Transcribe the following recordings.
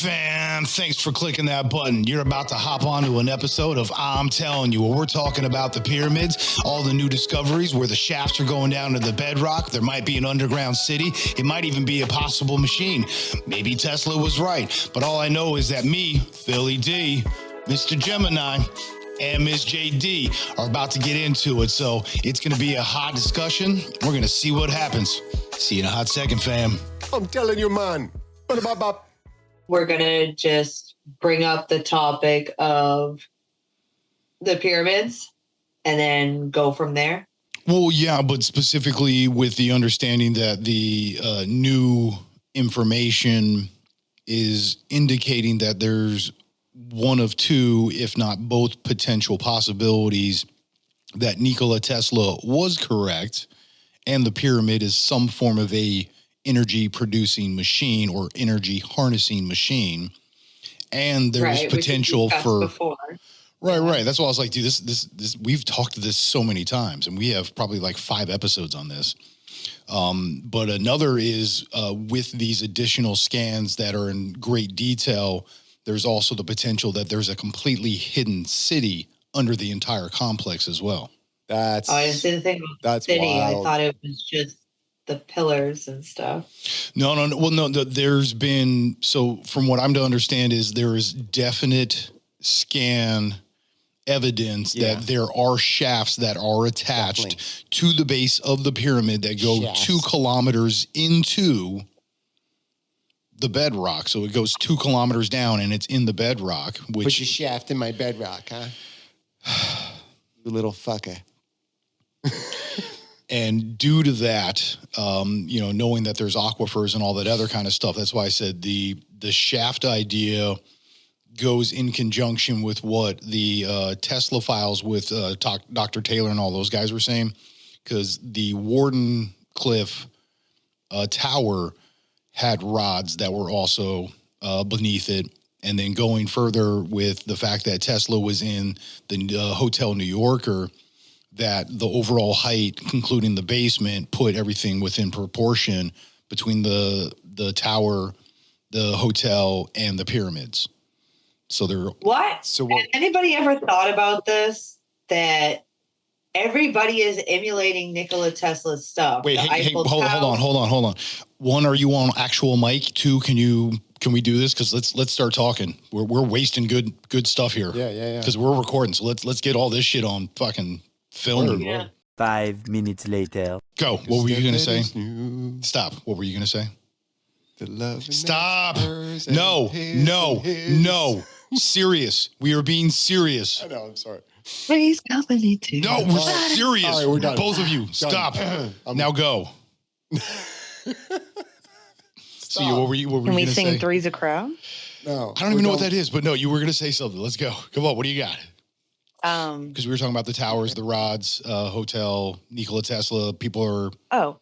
fam, thanks for clicking that button. You're about to hop onto an episode of I'm Telling You, where we're talking about the pyramids, all the new discoveries, where the shafts are going down to the bedrock. There might be an underground city. It might even be a possible machine. Maybe Tesla was right. But all I know is that me, Philly D, Mr. Gemini, and Miss JD are about to get into it. So it's going to be a hot discussion. We're going to see what happens. See you in a hot second, fam. I'm telling you, man. We're going to just bring up the topic of the pyramids and then go from there. Well, yeah, but specifically with the understanding that the new information is indicating that there's one of two, if not both, potential possibilities that Nikola Tesla was correct and the pyramid is some form of a energy producing machine or energy harnessing machine. And there's potential for before. Right. That's why I was like, dude, this we've talked to this so many times and we have probably like 5 episodes on this. But another is with these additional scans that are in great detail, there's also the potential that there's a completely hidden city under the entire complex as well. I didn't see the thing about that's the city. wild. I thought it was just the pillars and stuff. No. Well, no, there's been, so from what I'm to understand is there is definite scan evidence that there are shafts that are attached to the base of the pyramid that go 2 kilometers into the bedrock. So it goes 2 kilometers down and it's in the bedrock. Which put your shaft in my bedrock, huh? You little fucker. And due to that, knowing that there's aquifers and all that other kind of stuff, that's why I said the shaft idea goes in conjunction with what the Tesla files with Dr. Taylor and all those guys were saying, because the Warden Cliff tower had rods that were also beneath it. And then going further with the fact that Tesla was in the Hotel New Yorker, that the overall height, including the basement, put everything within proportion between the tower, the hotel, and the pyramids. So they're what? So has anybody ever thought about this? That everybody is emulating Nikola Tesla's stuff. Wait, hey, hold on. 1, are you on actual mic? 2, can we do this? Because let's start talking. We're wasting good stuff here. Yeah. Because we're recording, so let's get all this shit on fucking film. Yeah. 5 minutes later. Go. What were you gonna say? Stop. What were you gonna say? The love. Stop. No. Serious. We are being serious. I know. I'm sorry. Three's company too. No, we're serious. All right, we're done. Both of you, stop. Now go. So what were you Can we gonna sing say? Three's a Crowd? No. I don't even know what that is, but no, you were going to say something. Let's go. Come on. What do you got? Um, Because we were talking about the towers, the rods, hotel, Nikola Tesla. People are.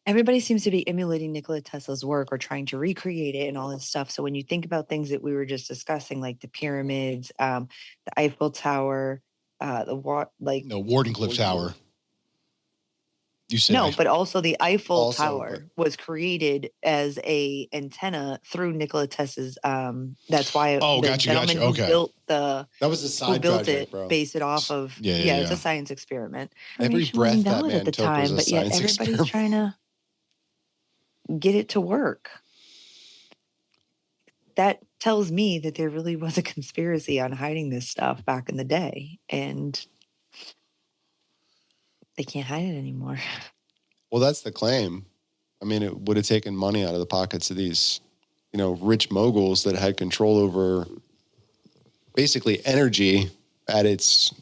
Everybody seems to be emulating Nikola Tesla's work or trying to recreate it and all this stuff. So when you think about things that we were just discussing, like the pyramids, the Eiffel Tower, Wardenclyffe Tower. You said no, but also the Eiffel Tower was created as a antenna through Nikola Tesla's. That's why gotcha. who built that was a side who built project, it, bro. based it off of it's a science experiment. Every breath that man at the took time, was a but yet science everybody's experiment. trying to get it to work. That tells me that there really was a conspiracy on hiding this stuff back in the day, and they can't hide it anymore. Well, that's the claim. I mean, it would have taken money out of the pockets of these, rich moguls that had control over basically energy at its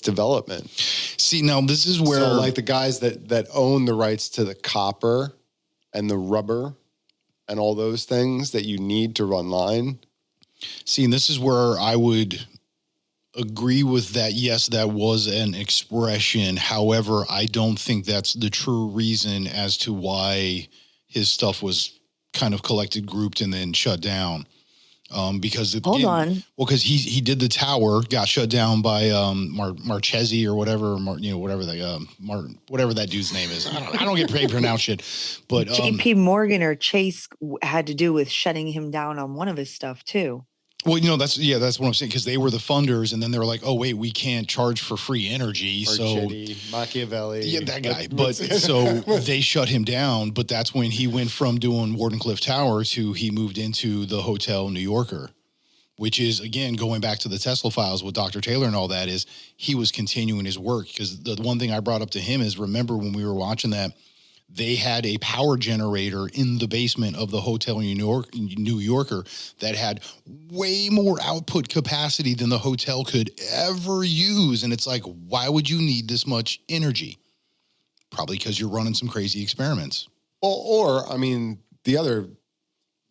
development. See, now this is where like the guys that own the rights to the copper and the rubber and all those things that you need to run line. See, and this is where I would agree with that. Yes, that was an expression. However, I don't think that's the true reason as to why his stuff was kind of collected, grouped, and then shut down. Because Hold on. Well, because he did the tower, got shut down by Marchesi or whatever, whatever whatever that dude's name is. I don't get paid to pronounce shit, but JP Morgan or Chase had to do with shutting him down on one of his stuff too. Well, that's what I'm saying, because they were the funders, and then they were like, oh wait, we can't charge for free energy. Marchetti, Machiavelli. Yeah, that guy. But so they shut him down, but that's when he went from doing Wardenclyffe Tower to he moved into the Hotel New Yorker, which is, again, going back to the Tesla files with Dr. Taylor and all that, is he was continuing his work. Because the one thing I brought up to him is, remember when we were watching that, they had a power generator in the basement of the Hotel New Yorker that had way more output capacity than the hotel could ever use. And it's like, why would you need this much energy? Probably because you're running some crazy experiments. Or, I mean, the other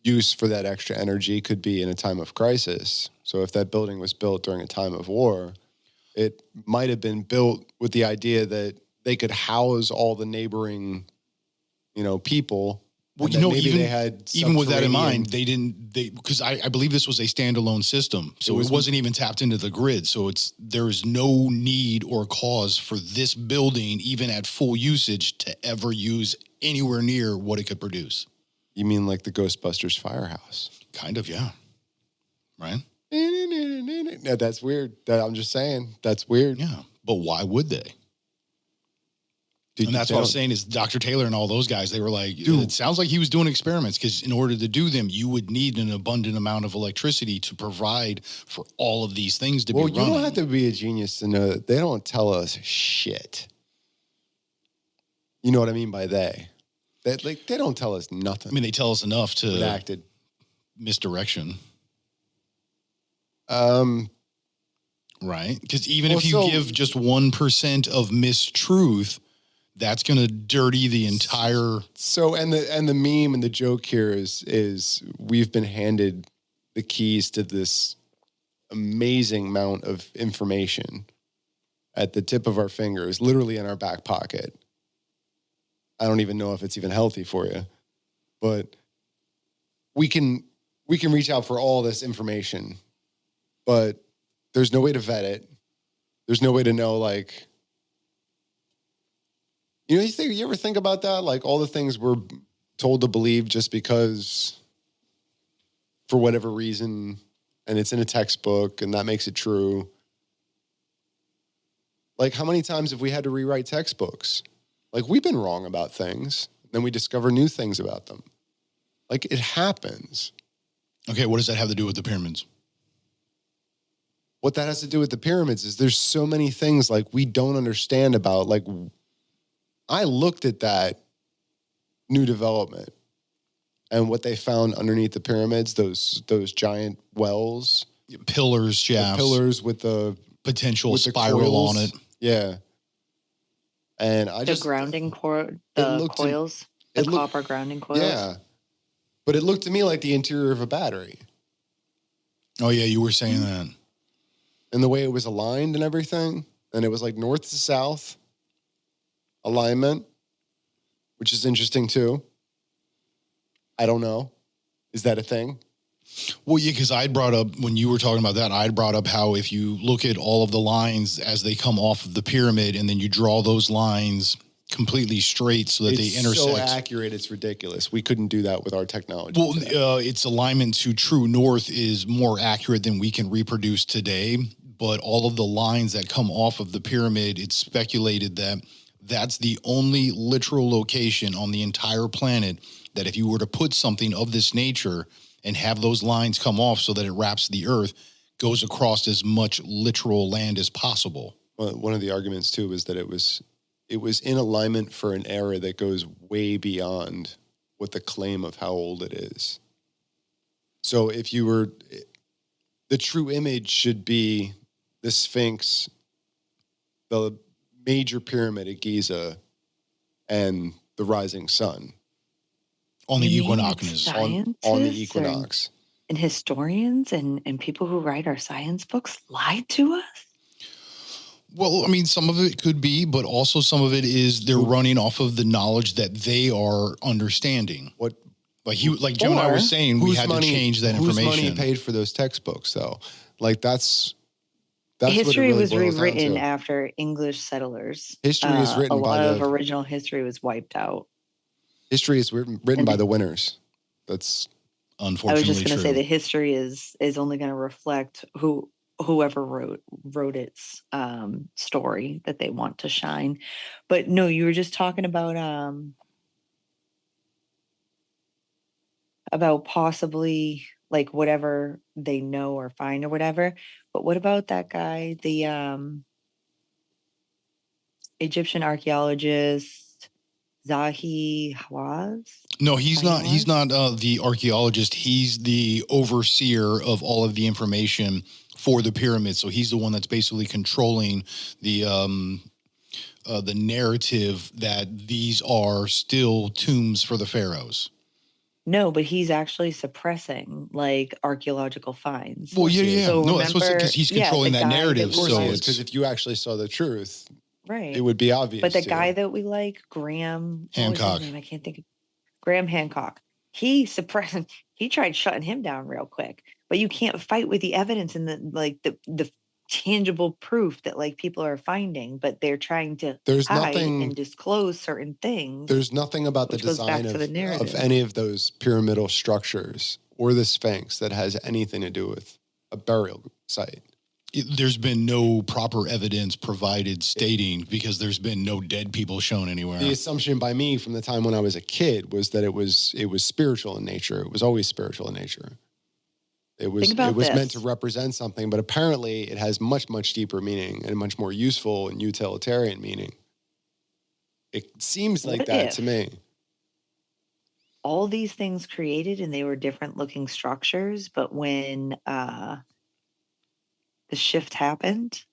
use for that extra energy could be in a time of crisis. So if that building was built during a time of war, it might have been built with the idea that they could house all the neighboring people. Well, maybe they had even with that in mind, because I believe this was a standalone system, so it wasn't even tapped into the grid. So there is no need or cause for this building, even at full usage, to ever use anywhere near what it could produce. You mean like the Ghostbusters firehouse? Kind of, yeah. Right? No, that's weird. I'm just saying, that's weird. Yeah, but why would they? Dude, and that's what I was saying is Dr. Taylor and all those guys, they were like, it sounds like he was doing experiments, because in order to do them, you would need an abundant amount of electricity to provide for all of these things to be running. Well, you don't have to be a genius to know that they don't tell us shit. You know what I mean by they? They don't tell us nothing. I mean, they tell us enough to redacted misdirection. Right? Because even if you give just 1% of mistruth, that's going to dirty the entire. So, and the meme and the joke here is we've been handed the keys to this amazing amount of information at the tip of our fingers, literally in our back pocket. I don't even know if it's even healthy for you, but we can reach out for all this information, but there's no way to vet it. There's no way to know, like, you ever think about that? Like, all the things we're told to believe just because, for whatever reason, and it's in a textbook and that makes it true. Like, how many times have we had to rewrite textbooks? Like, we've been wrong about things, then we discover new things about them. Like, it happens. Okay, what does that have to do with the pyramids? What that has to do with the pyramids is there's so many things, like, we don't understand about. Like, I looked at that new development and what they found underneath the pyramids, those giant wells. Pillars, shafts. The pillars with the potential spiral on it. Yeah. And the grounding coils, the copper grounding coils. Yeah. But it looked to me like the interior of a battery. Oh, yeah, you were saying that. And the way it was aligned and everything. And it was like north to south alignment, which is interesting too. I don't know. Is that a thing? Well, yeah, because I'd brought up, when you were talking about that, I'd brought up how if you look at all of the lines as they come off of the pyramid and then you draw those lines completely straight so that they intersect. It's so accurate, it's ridiculous. We couldn't do that with our technology. Well, its alignment to true north is more accurate than we can reproduce today, but all of the lines that come off of the pyramid, it's speculated that that's the only literal location on the entire planet that if you were to put something of this nature and have those lines come off so that it wraps the earth, goes across as much literal land as possible. Well, one of the arguments too is that it was in alignment for an era that goes way beyond what the claim of how old it is. So if you were, the true image should be the Sphinx, the major pyramid at Giza, and the rising sun. On the equinox. On the equinox. And historians and people who write our science books lied to us? Well, I mean, some of it could be, but also some of it is they're running off of the knowledge that they are understanding. Like Gemini was saying, we had to change that information. Whose money paid for those textbooks, though? Like that's what it history really was boils down rewritten to. after English settlers. History is written a by lot of original history was wiped out. History is written by the winners. That's unfortunately I was just going to say true. the history is only going to reflect whoever wrote its story that they want to shine. But no, you were just talking about possibly like whatever they know or find or whatever. But what about that guy, the Egyptian archaeologist Zahi Hawass? No, he's not. He's not the archaeologist. He's the overseer of all of the information for the pyramids. So he's the one that's basically controlling the narrative that these are still tombs for the pharaohs. No, but he's actually suppressing like archaeological finds. Well, yeah. So no, that's because he's controlling that narrative. Of course so he is, because if you actually saw the truth, right, it would be obvious. But the guy that we like, Graham Hancock, I can't think of Graham Hancock. He tried shutting him down real quick, but you can't fight with the evidence and the tangible proof that like people are finding, but they're trying to hide and disclose certain things. There's nothing about the design of any of those pyramidal structures or the Sphinx that has anything to do with a burial site. There's been no proper evidence provided stating, because there's been no dead people shown anywhere. The assumption by me from the time when I was a kid was that it was spiritual in nature. It was always spiritual in nature. It was meant to represent something, but apparently it has much, much deeper meaning and much more useful and utilitarian meaning. It seems like that to me. All these things created and they were different looking structures, but when the shift happened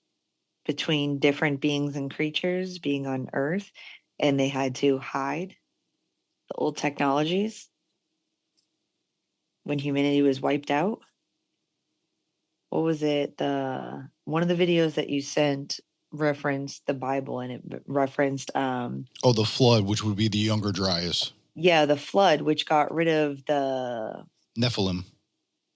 between different beings and creatures being on Earth, and they had to hide the old technologies when humanity was wiped out. What was it? One of the videos that you sent referenced the Bible, and it referenced the flood, which would be the Younger Dryas. Yeah, the flood, which got rid of the Nephilim.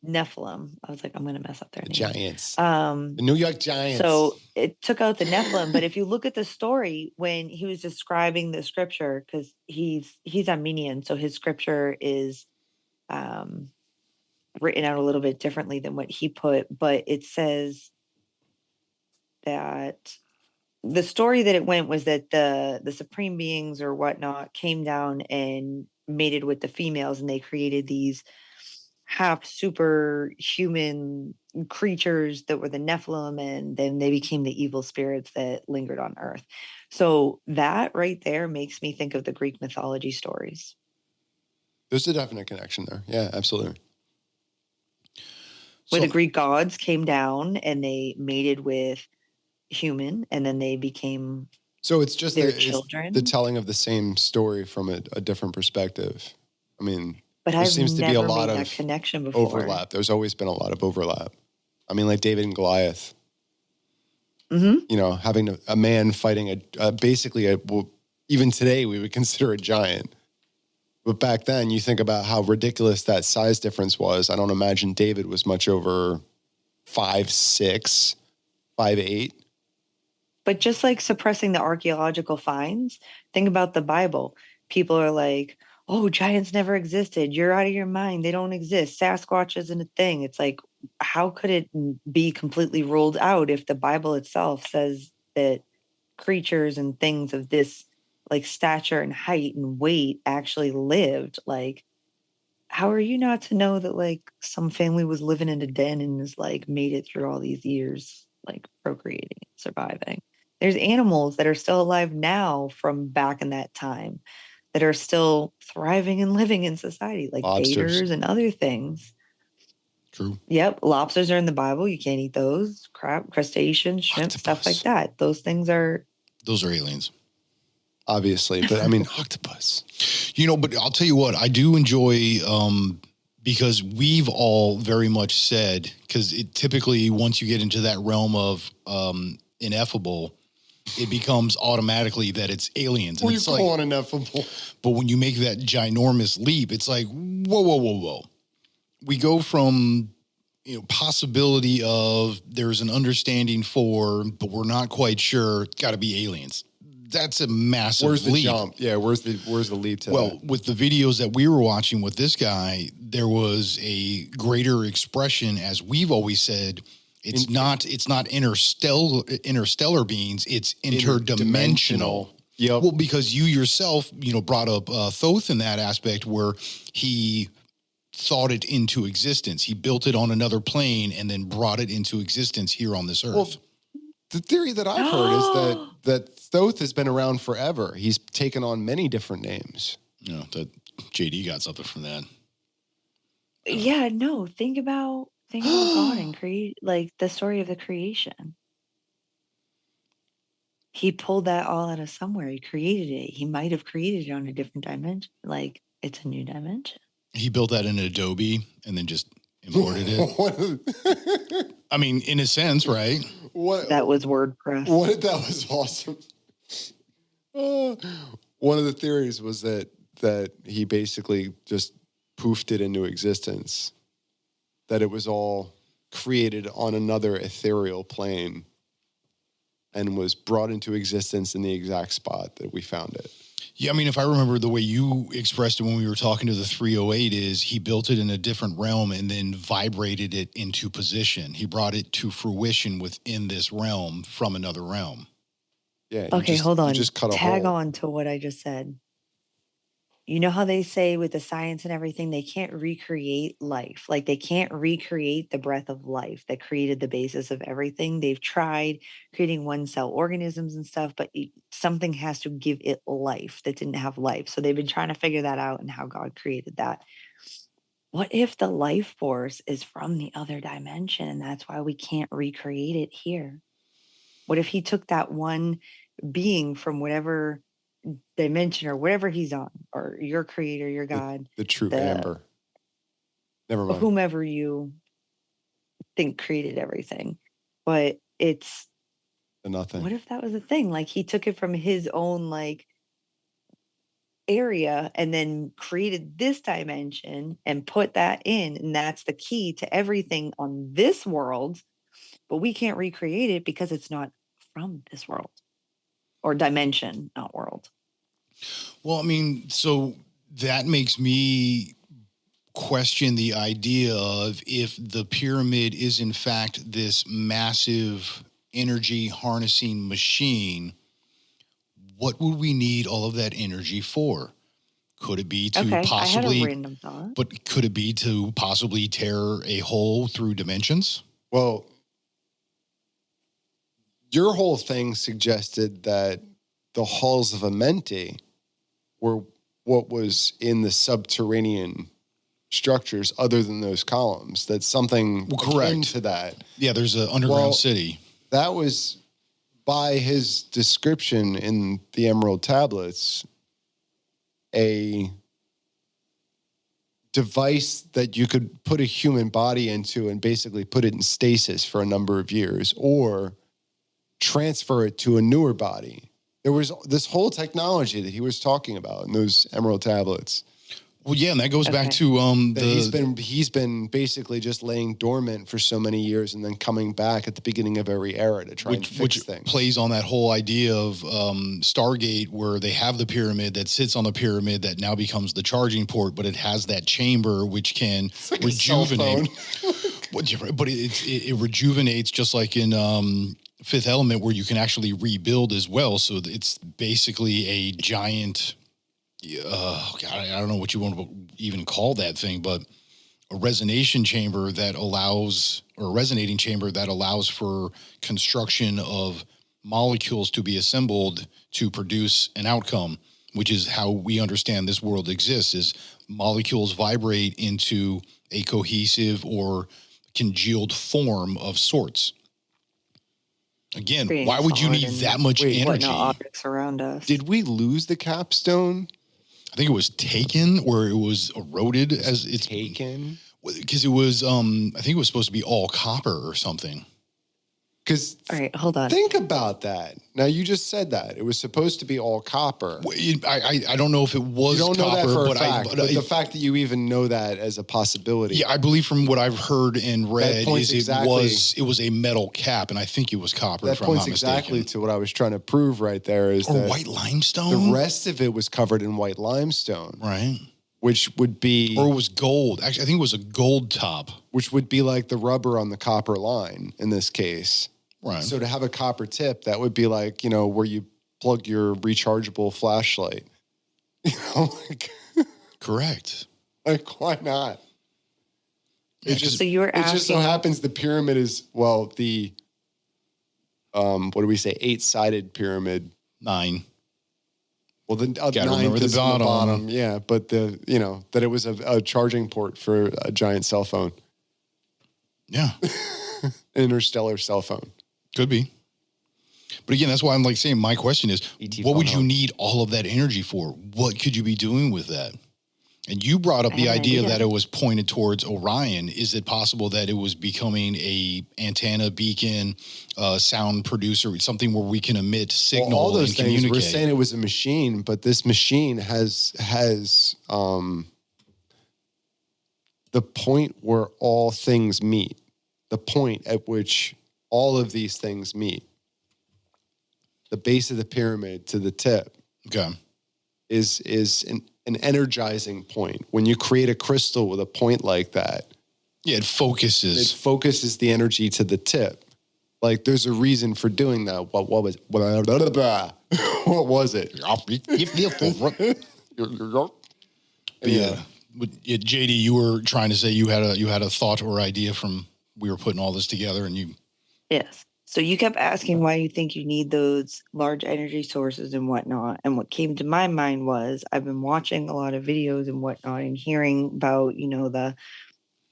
I was like, I'm going to mess up their name. Giants. The New York Giants. So it took out the Nephilim. But if you look at the story, when he was describing the scripture, because he's Armenian, so his scripture is written out a little bit differently than what he put, but it says that the story that it went was that the supreme beings or whatnot came down and mated with the females, and they created these half superhuman creatures that were the Nephilim, and then they became the evil spirits that lingered on Earth. So that right there makes me think of the Greek mythology stories. There's a definite connection there. Yeah, absolutely. Where the Greek gods came down and they mated with human, and then they became it's just their children. The telling of the same story from a different perspective. I mean, but there seems to be a lot of of connection before. Overlap. There's always been a lot of overlap. I mean, like David and Goliath. Mm-hmm. You know, having a man fighting even today we would consider a giant. But back then, you think about how ridiculous that size difference was. I don't imagine David was much over 5'6", 5'8". But just like suppressing the archaeological finds, think about the Bible. People are like, oh, giants never existed. You're out of your mind. They don't exist. Sasquatch isn't a thing. It's like, how could it be completely ruled out if the Bible itself says that creatures and things of this like stature and height and weight actually lived? Like, how are you not to know that like some family was living in a den and has like made it through all these years, like procreating, surviving? There's animals that are still alive now from back in that time that are still thriving and living in society, like gators and other things. True. Yep. Lobsters are in the Bible. You can't eat those. Crab, crustaceans, shrimp, stuff like that. Those are aliens. Obviously, but I mean, octopus. But I'll tell you what, I do enjoy, because we've all very much said, because it typically, once you get into that realm of ineffable, it becomes automatically that it's aliens. And What are you it's like, calling ineffable? but when you make that ginormous leap, it's like, whoa. We go from, possibility of there's an understanding for, but we're not quite sure, got to be aliens. That's a massive Where's the leap. jump? Yeah, where's the leap to Well, that? with the videos that we were watching with this guy, there was a greater expression, as we've always said. It's not interstellar beings. It's interdimensional. Yep. Well, because you yourself, brought up Thoth in that aspect where he thought it into existence. He built it on another plane and then brought it into existence here on this earth. Well, the theory that I've heard is that Thoth has been around forever. He's taken on many different names. That JD got something from that. Yeah, no, think about God and create like the story of the creation. He pulled that all out of somewhere. He created it. He might have created it on a different dimension. Like it's a new dimension. He built that in Adobe and then just imported it. I mean, in a sense, right? That was WordPress. That was awesome. One of the theories was that he basically just poofed it into existence, that it was all created on another ethereal plane and was brought into existence in the exact spot that we found it. Yeah, I mean, if I remember the way you expressed it when we were talking to the 308 is he built it in a different realm and then vibrated it into position. He brought it to fruition within this realm from another realm. Yeah. Okay, hold on. You just cut a Tag hole. on to what I just said. You know how they say with the science and everything, they can't recreate life. Like they can't recreate the breath of life that created the basis of everything. They've tried creating one cell organisms and stuff, but something has to give it life that didn't have life. So they've been trying to figure that out and how God created that. What if the life force is from the other dimension and that's why we can't recreate it here? What if he took that one being from whatever dimension or whatever he's on, or your creator, your God, the true Amber. Never mind. Whomever you think created everything. But it's the nothing. What if that was a thing? Like he took it from his own like area and then created this dimension and put that in, and that's the key to everything on this world, but we can't recreate it because it's not from this world or dimension, not world. Well, I mean, so that makes me question the idea of if the pyramid is in fact this massive energy harnessing machine, what would we need all of that energy for? Could it be to possibly, I had a random thought. But could it be to possibly tear a hole through dimensions? Well, your whole thing suggested that the halls of Amenti were what was in the subterranean structures other than those columns. That's something akin to that. Yeah, there's an underground city. That was, by his description in the Emerald Tablets, a device that you could put a human body into and basically put it in stasis for a number of years or transfer it to a newer body. There was this whole technology that he was talking about in those Emerald Tablets. Well, yeah, and that goes back to he's been basically just laying dormant for so many years and then coming back at the beginning of every era to try and fix things. Plays on that whole idea of Stargate, where they have the pyramid that sits on the pyramid that now becomes the charging port, but it has that chamber which can rejuvenate. But it rejuvenates just like in Fifth Element, where you can actually rebuild as well. So it's basically a giant. God, I don't know what you want to even call that thing, but a resonating chamber that allows for construction of molecules to be assembled to produce an outcome, which is how we understand this world exists, is molecules vibrate into a cohesive or congealed form of sorts. Again, why would you need that much energy? Objects around us. Did we lose the capstone? I think it was taken, or it was eroded as it's taken. Because it was, I think it was supposed to be all copper or something. Because All right, hold on. think about that. Now, you just said that. It was supposed to be all copper. I don't know if it was You don't know copper, that for but a fact, but the fact that you even know that as a possibility. Yeah, I believe from what I've heard and read points is exactly- it was a metal cap, and I think it was copper. That if I'm points not exactly mistaken. to what I was trying to prove right there is Or that white limestone. the rest of it was covered in white limestone, Right. which would be Or it was gold. Actually, I think it was a gold top. which would be like the rubber on the copper line in this case. Right. So to have a copper tip, that would be like, where you plug your rechargeable flashlight. Correct. Like why not? Yeah, So you were It just so asking- happens the pyramid is the what do we say? 8-sided pyramid. 9. Well, the Gotta ninth remember the is on the bottom. bottom. Yeah, but that it was a charging port for a giant cell phone, Yeah. interstellar cell phone. Could be. But again, that's why I'm like saying my question is, ET what would phone you home. need all of that energy for? What could you be doing with that? And you brought up I the have an idea idea. that it was pointed towards Orion. Is it possible that it was becoming a antenna, beacon, sound producer, something where we can emit signal Well, all those and things. communicate? We're saying it was a machine, but this machine has the point where all things meet, the point at which all of these things meet. The base of the pyramid to the tip Okay. is an energizing point. When you create a crystal with a point like that, Yeah, it it focuses. focuses the energy to the tip. Like there's a reason for doing that. What was it? But yeah, JD, you were trying to say you had a thought or idea from we were putting all this together, and you. Yes. So you kept asking why you think you need those large energy sources and whatnot. And what came to my mind was I've been watching a lot of videos and whatnot and hearing about, the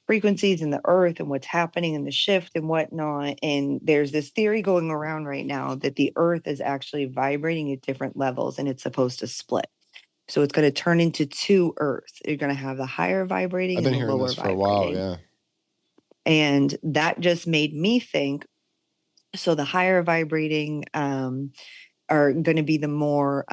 frequencies in the earth and what's happening in the shift and whatnot. And there's this theory going around right now that the earth is actually vibrating at different levels and it's supposed to split. So it's going to turn into 2 earths. You're going to have the higher vibrating I've been and the hearing lower this for a vibrating. while. Yeah. And that just made me think, so the higher vibrating are going to be the more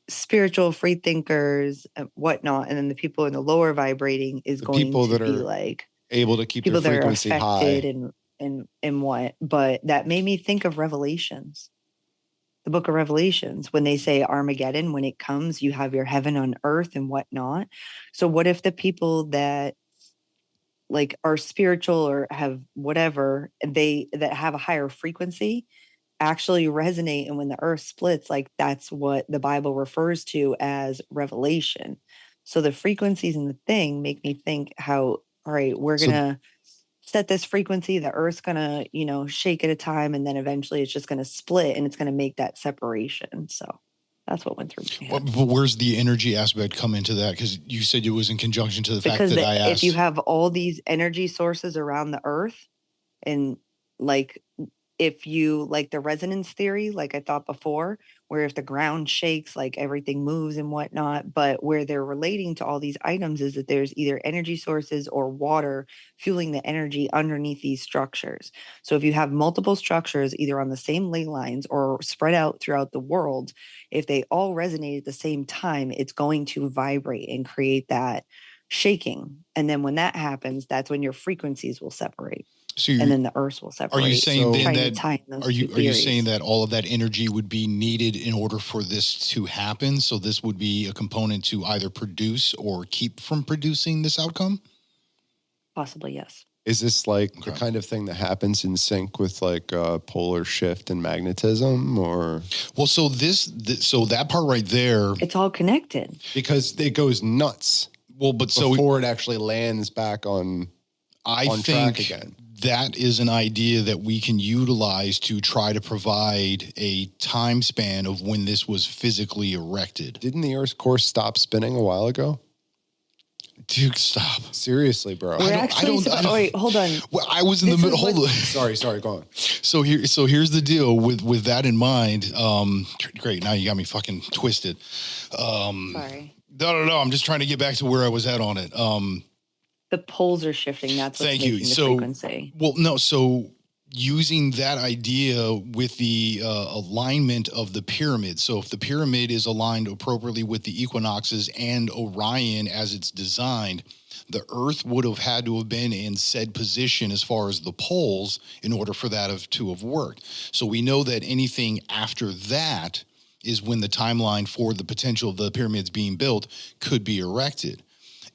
spiritual free thinkers and whatnot. And then the people in the lower vibrating is The going people to that be are like Able to keep people their that are frequency affected high. and what. But that made me think of Revelations. The book of Revelations, when they say Armageddon, when it comes, you have your heaven on earth and whatnot. So what if the people that like are spiritual or have whatever, that have a higher frequency actually resonate, and when the earth splits, like that's what the Bible refers to as revelation. So the frequencies in the thing make me think how, all right, we're So- gonna set this frequency, the earth's gonna, shake at a time, and then eventually it's just gonna split and it's gonna make that separation. So that's what went through my head. But where's the energy aspect come into that? Because you said it was in conjunction to the fact Because that I asked. if you have all these energy sources around the earth, and like if you like the resonance theory, like I thought before, where if the ground shakes, like everything moves and whatnot, but where they're relating to all these items is that there's either energy sources or water fueling the energy underneath these structures. So if you have multiple structures either on the same ley lines or spread out throughout the world, if they all resonate at the same time, it's going to vibrate and create that shaking. And then when that happens, that's when your frequencies will separate. So And then the earth will separate. are you saying So- then Trying to that tie in those are you two are you theories. saying that all of that energy would be needed in order for this to happen? So this would be a component to either produce or keep from producing this outcome? Possibly, yes. Is this like the Okay. kind of thing that happens in sync with like polar shift and magnetism, or Well, so so that part right there. It's all connected. because it goes nuts Well, but so before it actually lands back on I on track think again? that is an idea that we can utilize to try to provide a time span of when this was physically erected. Didn't the Earth's course stop spinning a while ago? Dude, stop. Seriously, bro. We're don't- I actually. don't- I don't- Wait, hold on. Well, I was in the This middle. is Hold what- on. Sorry, go on. So here's the deal with that in mind. Great. Now you got me fucking twisted. Sorry. No. I'm just trying to get back to where I was at on it. The poles are shifting. That's what's Thank you. making the So- frequency. Well, no. So using that idea with the alignment of the pyramid. So if the pyramid is aligned appropriately with the equinoxes and Orion as it's designed, the Earth would have had to have been in said position as far as the poles in order for that to have worked. So we know that anything after that is when the timeline for the potential of the pyramids being built could be erected.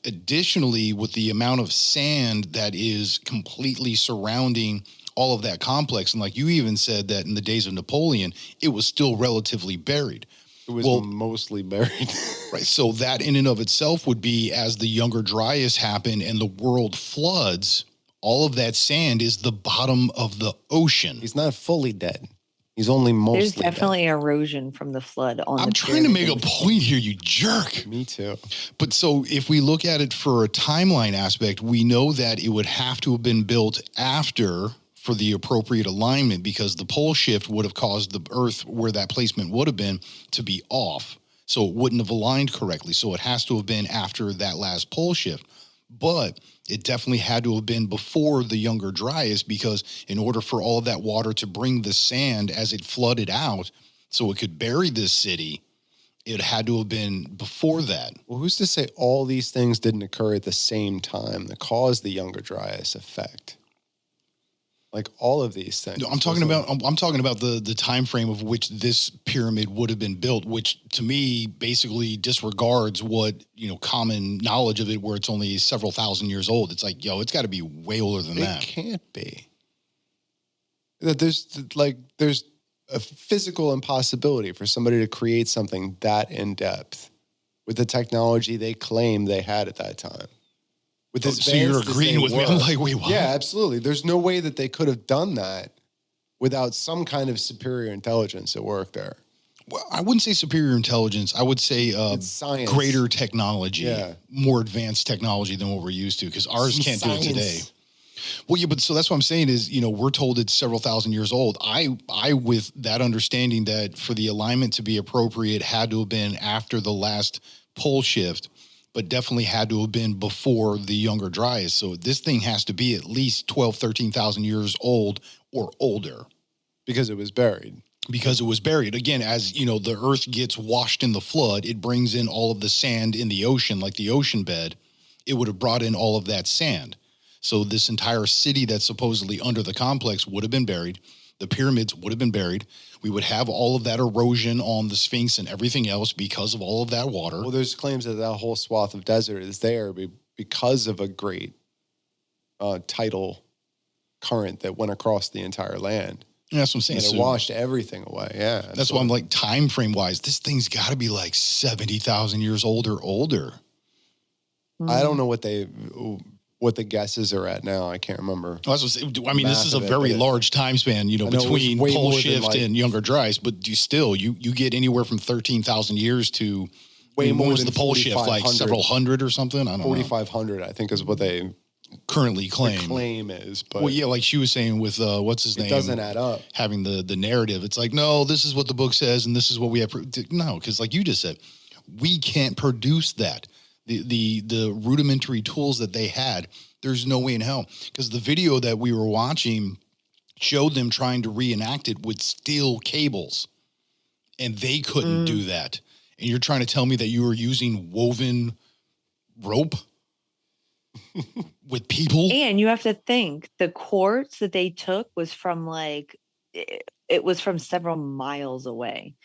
Additionally, with the amount of sand that is completely surrounding all of that complex, and like you even said that in the days of Napoleon, it was still relatively buried. It was mostly buried. Right. So that in and of itself would be, as the Younger Dryas happen and the world floods, all of that sand is the bottom of the ocean. He's not fully dead. He's only mostly There's definitely erosion from the flood on I'm the trying to make a pyramid. point here, you jerk. Me too. But so if we look at it for a timeline aspect, we know that it would have to have been built after for the appropriate alignment, because the pole shift would have caused the Earth where that placement would have been to be off. So it wouldn't have aligned correctly. So it has to have been after that last pole shift. But it definitely had to have been before the Younger Dryas, because in order for all of that water to bring the sand as it flooded out so it could bury this city, it had to have been before that. Well, who's to say all these things didn't occur at the same time that caused the Younger Dryas effect? Like all of these things. No, I'm talking about the time frame of which this pyramid would have been built, which to me basically disregards what, common knowledge of it, where it's only several thousand years old. It's like, it's got to be way older than that. It can't be. There's a physical impossibility for somebody to create something that in depth with the technology they claim they had at that time. So you're agreeing with me? I'm like, wait, what? Yeah, absolutely. There's no way that they could have done that without some kind of superior intelligence at work there. Well, I wouldn't say superior intelligence. I would say science. Greater technology, Yeah. more advanced technology than what we're used to, because ours can't do it today. Well, yeah, but so that's what I'm saying is, we're told it's several thousand years old. I, with that understanding that for the alignment to be appropriate had to have been after the last pole shift, but definitely had to have been before the Younger Dryas. So this thing has to be at least 12, 13,000 years old or older. Because it was buried. Because it was buried. Again, as, the earth gets washed in the flood, it brings in all of the sand in the ocean, like the ocean bed. It would have brought in all of that sand. So this entire city that's supposedly under the complex would have been buried. The pyramids would have been buried. We would have all of that erosion on the Sphinx and everything else because of all of that water. Well, there's claims that whole swath of desert is there because of a great tidal current that went across the entire land. And that's what I'm saying. And it washed everything away. Yeah. That's why I'm like, time frame wise, this thing's got to be like 70,000 years old or older. I don't know what the guesses are at now. I can't remember. Well, this is a very large time span, between pole shift and Younger Dryas, but you get anywhere from 13,000 years to way more was than the pole shift, like several hundred or something. I don't know. 4,500, I think, is what they currently claim. The claim is, but well, yeah, like she was saying with what's his name? It doesn't add up. Having the narrative, it's like, no, this is what the book says, and this is what we have. No, because like you just said, we can't produce that. The rudimentary tools that they had, there's no way in hell. Because the video that we were watching showed them trying to reenact it with steel cables, and they couldn't do that. And you're trying to tell me that you were using woven rope with people? And you have to think the quartz that they took was from it was from several miles away.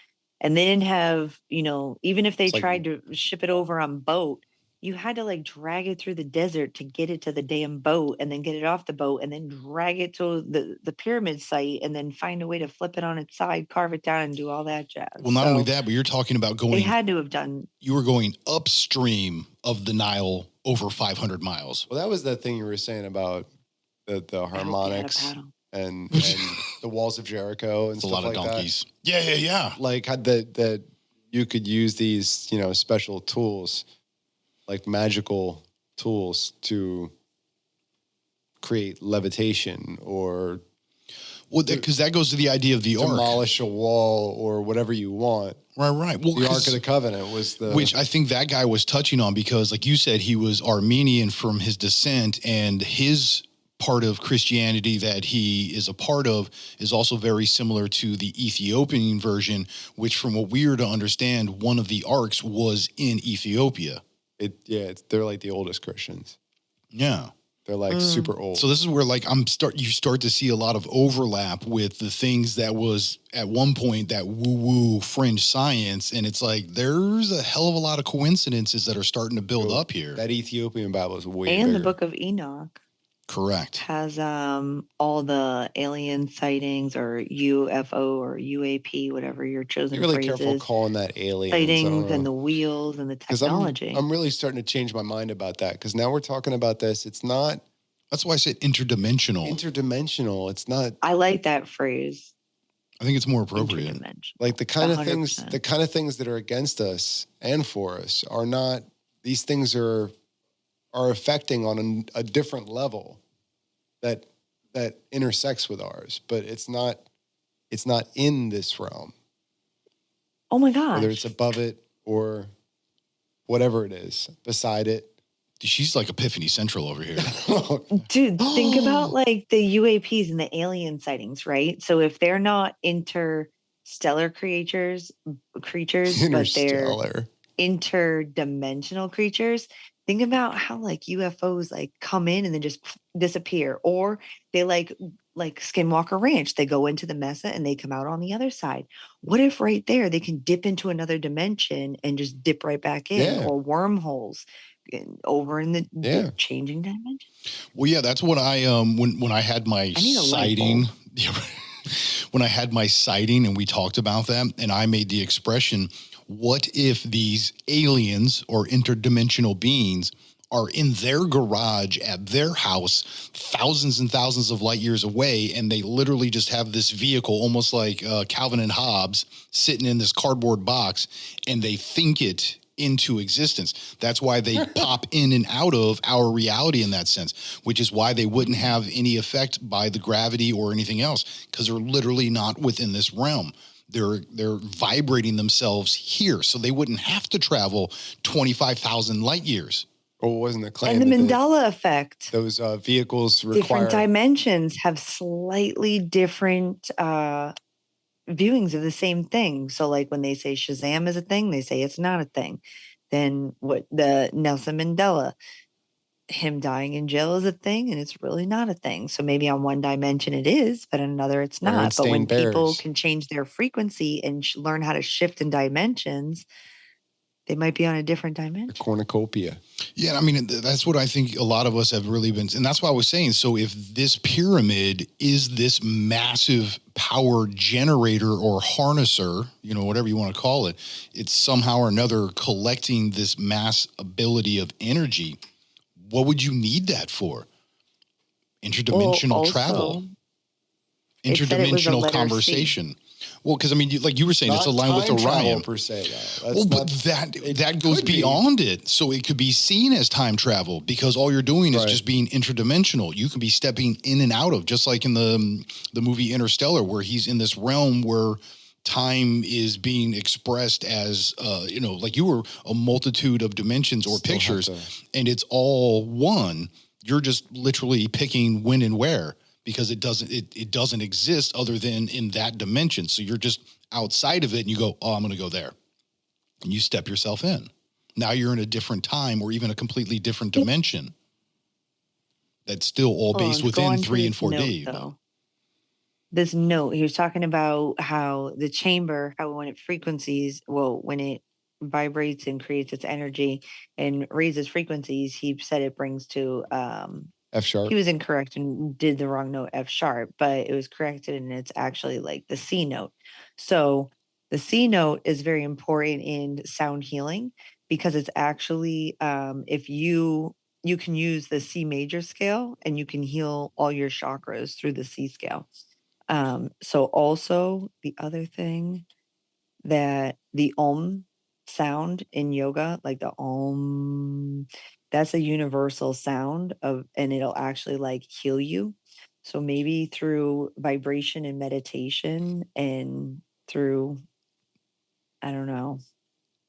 And they didn't have, even if they tried to ship it over on boat, you had to drag it through the desert to get it to the damn boat and then get it off the boat and then drag it to the pyramid site and then find a way to flip it on its side, carve it down and do all that jazz. Well, not only that, but you're talking about they had to have done. You were going upstream of the Nile over 500 miles. Well, that was the thing you were saying about the harmonics and the walls of Jericho and it's stuff a lot of like donkeys. That. Yeah. Like that you could use these, special tools, like magical tools to create levitation or because that goes to the idea of the ark. Demolish a wall or whatever you want. Right. Well, the Ark of the Covenant was which I think that guy was touching on because, like you said, he was Armenian from his descent, and his part of Christianity that he is a part of is also very similar to the Ethiopian version, which from what we are to understand, one of the arcs was in Ethiopia. They're like the oldest Christians. Yeah. They're like super old. So this is where like you start to see a lot of overlap with the things that was at one point that woo-woo fringe science. And it's like there's a hell of a lot of coincidences that are starting to build up here. That Ethiopian Bible is way And bigger. the Book of Enoch. Correct. Has all the alien sightings or UFO or UAP, whatever your chosen Be really phrase careful is. calling that aliens. Sightings and the wheels and the technology. I'm really starting to change my mind about that because now we're talking about this. It's not. That's why I said interdimensional. Interdimensional. It's not. I like that phrase. I think it's more appropriate. Like the kind 100%. of things that are against us and for us are not. These things are affecting on a different level that intersects with ours, but it's not in this realm. Oh my gosh. Whether it's above it or whatever it is, beside it. She's like Epiphany Central over here. Dude, think about like the UAPs and the alien sightings, right? So if they're not interstellar creatures, but they're interdimensional creatures, think about how like UFOs like come in and then just disappear, or they like Skinwalker Ranch, they go into the mesa and they come out on the other side. What if right there they can dip into another dimension and just dip right back in, or wormholes over in the changing dimension? Well, yeah, that's what I when I had my sighting. When I had my sighting and we talked about that, and I made the expression, what if these aliens or interdimensional beings are in their garage at their house thousands and thousands of light years away, and they literally just have this vehicle, almost like Calvin and Hobbes, sitting in this cardboard box, and they think it into existence. That's why they pop in and out of our reality in that sense, which is why they wouldn't have any effect by the gravity or anything else, because they're literally not within this realm. They're vibrating themselves here, so they wouldn't have to travel 25,000 light years. Or wasn't the claim? And the Mandela effect. Those vehicles require different dimensions have slightly different viewings of the same thing. So like when they say Shazam is a thing, they say it's not a thing. Then what the Nelson Mandela, him dying in jail is a thing, and it's really not a thing. So maybe on one dimension it is, but on another it's not. But when people can change their frequency and learn how to shift in dimensions, they might be on a different dimension. A cornucopia. Yeah, I mean, that's what I think a lot of us have really been. And that's why I was saying, so if this pyramid is this massive power generator or harnesser, you know, whatever you want to call it, it's somehow or another collecting this mass ability of energy. What would you need that for? Interdimensional travel. Interdimensional conversation. Well, because I mean, like you were saying, it's aligned with Orion per se. Well, but that goes beyond it. So it could be seen as time travel because all you're doing is just being interdimensional. You can be stepping in and out of, just like in the movie Interstellar, where he's in this realm where time is being expressed as, you know, like you were a multitude of dimensions or pictures, and it's all one. You're just literally picking when and where, because it doesn't exist other than in that dimension. So you're just outside of it and you go, oh, I'm going to go there. And you step yourself in. Now you're in a different time or even a completely different dimension. That's still all based within 3 and 4D. This note, he was talking about how the chamber, how when it vibrates and creates its energy and raises frequencies, he said it brings to F sharp. He was incorrect and did the wrong note, F sharp, but it was corrected and it's actually like the C note. So the C note is very important in sound healing because it's actually, if you can use the C major scale and you can heal all your chakras through the C scale. So also the other thing that the Om sound in yoga, like the Om, that's a universal sound and it'll actually like heal you. So maybe through vibration and meditation and through, I don't know,